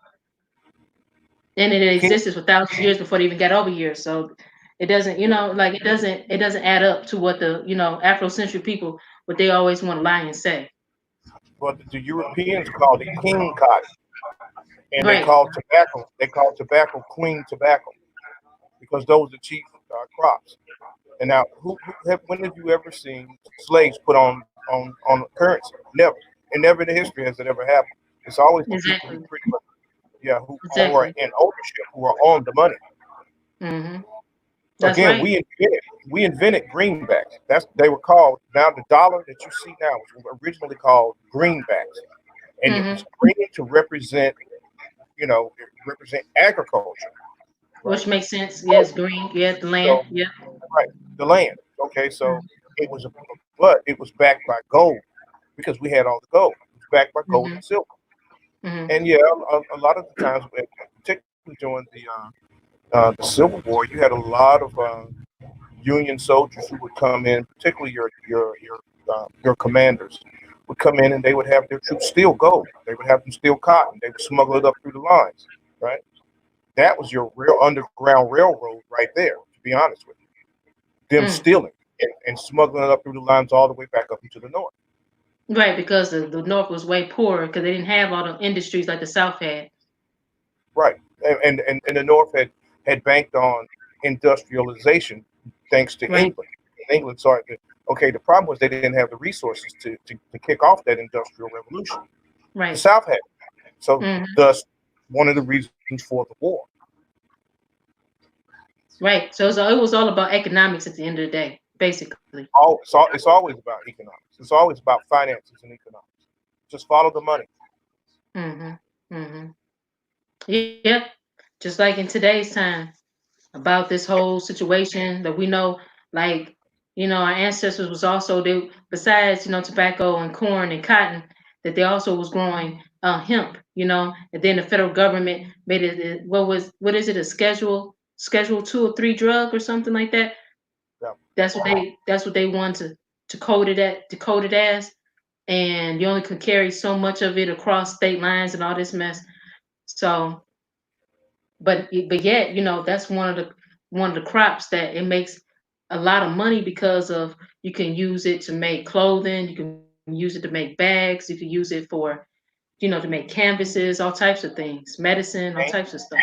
and it King, existed for thousands of years before they even got over here. So it doesn't, yeah. like it doesn't add up to what the Afrocentric people what they always want to lie and say. Well, the Europeans called it king cotton, and Right. they called tobacco queen tobacco because those are the chief crops. And now, when have you ever seen slaves put on currency? Never, and never in the history has it ever happened. It's always been people who Exactly. pretty much, yeah, who are Exactly. in ownership, who are on the money. hmm That's Again, right. we invented greenbacks. They were called. Now the dollar that you see now was originally called greenbacks, and it hmm was created to represent agriculture, right? Which makes sense. Oh, Yes, green. Yeah, the land. so Yeah. right, the land. Okay, so it was but it was backed by gold because we had all the gold. It was backed by gold hmm and silver. hmm And yeah, a lot of the times, particularly during the Civil War, you had a lot of Union soldiers who would come in, particularly your commanders, would come in and they would have their troops steal gold. They would have them steal cotton. They would smuggle it up through the lines, right? That was your real underground railroad right there. To be honest with you, them Mm. stealing and smuggling it up through the lines all the way back up into the north. Right, because the North was way poorer because they didn't have all the industries like the South had. Right, and the north had banked on industrialization thanks to Right. England. England started. Okay, the problem was they didn't have the resources to kick off that industrial revolution. The Right. South had. So hmm thus one of the reasons for the war. Right. So it was all about economics at the end of the day, basically. It's always about economics. It's always about finances and economics. Just follow the money. hmm hmm Yep. Just like in today's time about this whole situation that we know, like, our ancestors was also they besides, tobacco and corn and cotton, that they also was growing hemp, and then the federal government made it what is it, a schedule 2 or 3 drug or something like that. Yeah. That's what they want to code it as, and you only could carry so much of it across state lines and all this mess. So, but yet, that's one of the crops that it makes a lot of money because of you can use it to make clothing, you can use it to make bags, you can use it for, to make canvases, all types of things, medicine, all Paint, types of stuff.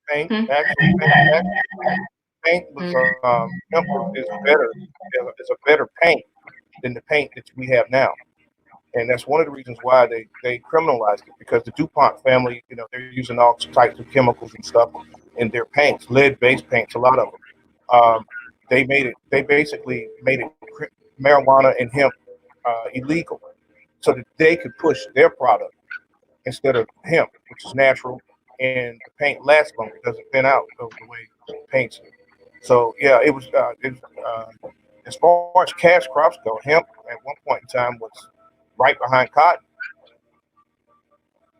paint, Hmm? actually, paint was Hmm. hemp is a better paint than the paint that we have now. And that's one of the reasons why they criminalized it because the DuPont family, they're using all types of chemicals and stuff in their paints, lead-based paints, a lot of them. They basically made it marijuana and hemp illegal so that they could push their product instead of hemp, which is natural. and the paint lasts longer. It doesn't thin out the way paints. So yeah, as far as cash crops go, hemp at one point in time was right behind cotton.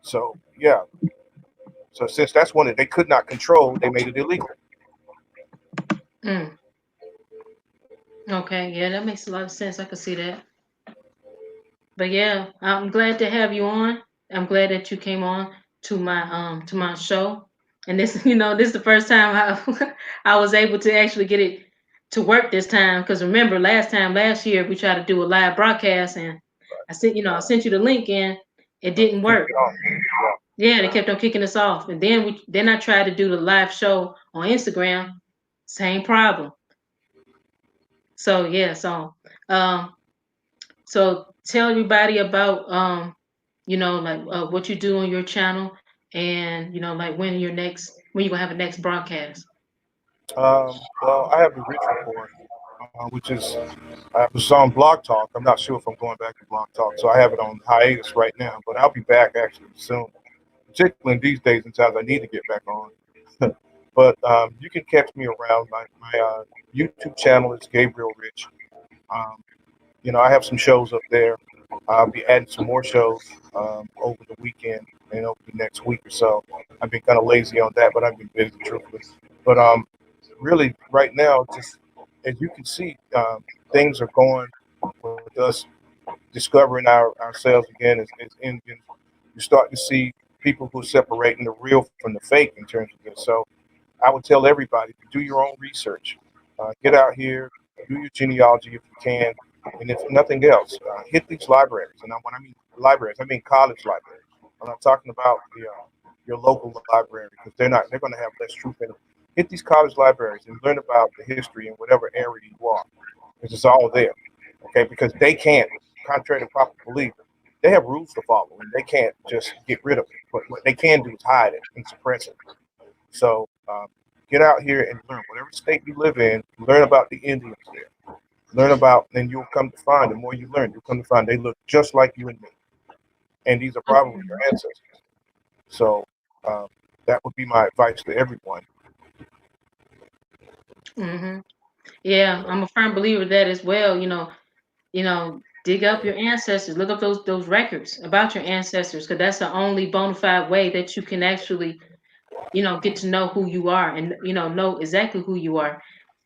So yeah, so since that's one that they could not control, they made it illegal. Mm. Okay, yeah, that makes a lot of sense. I can see that. But yeah, I'm glad to have you on. I'm glad that you came on to my show. And this, this is the first time I was able to actually get it to work this time. Because remember, last year we tried to do a live broadcast, and I sent you the link, and it didn't Couldn't work. get on. Yeah, they kept on kicking us off. And then I tried to do the live show on Instagram, same problem. So yeah, um, so tell everybody about like what you do on your channel, and like when you gonna have a next broadcast. Well, I have the Rich Report, which is was on Blog Talk. I'm not sure if I'm going back to Blog Talk, so I have it on hiatus right now. But I'll be back actually soon, particularly in these days and times I need to get back on. But you can catch me around. My YouTube channel is Gabriel Rich. Um, I have some shows up there. I'll be adding some more shows over the weekend and over the next week or so. I've been kind of lazy on that, but I've been busy, truthfully. But really, right now, just as you can see, things are going with us discovering ourselves again as Indians. You're starting to see people who are separating the real from the fake in terms of this. So I would tell everybody to do your own research. Get out here, do your genealogy if you can, and if nothing else, hit these libraries. And when I mean libraries, I mean college libraries. I'm not talking about your local library because they're going to have less truth in it. Hit these college libraries and learn about the history in whatever area you are, because it's all there. Okay, because they can't, contrary to popular belief, they have rules to follow, and they can't just get rid of it. But what they can do is hide it and suppress it. So get out here and learn. Whatever state you live in, learn about the Indians there. Learn about, and you'll come to find, the more you learn, you'll come to find they look just like you and me. And these are probably your ancestors. So um, that would be my advice to everyone. Hmm. Yeah, I'm a firm believer of that as well. Dig up your ancestors, look up those records about your ancestors, because that's the only bona fide way that you can actually get to know who you are, and know exactly who you are.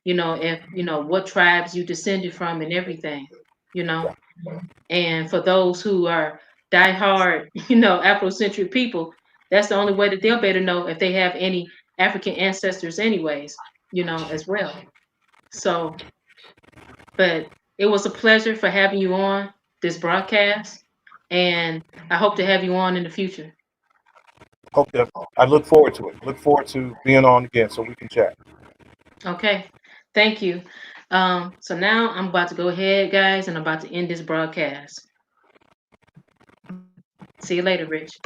If what tribes you descended from and everything. You know, Yeah. and for those who are diehard, Afrocentric people, that's the only way that they'll be able to know if they have any African ancestors, anyways. As well. So, but it was a pleasure for having you on this broadcast, and I hope to have you on in the future. Hope that I look forward to it. Look forward to being on again so we can chat. Okay, thank you. So now I'm about to go ahead, guys, and I'm about to end this broadcast. See you later, Rich.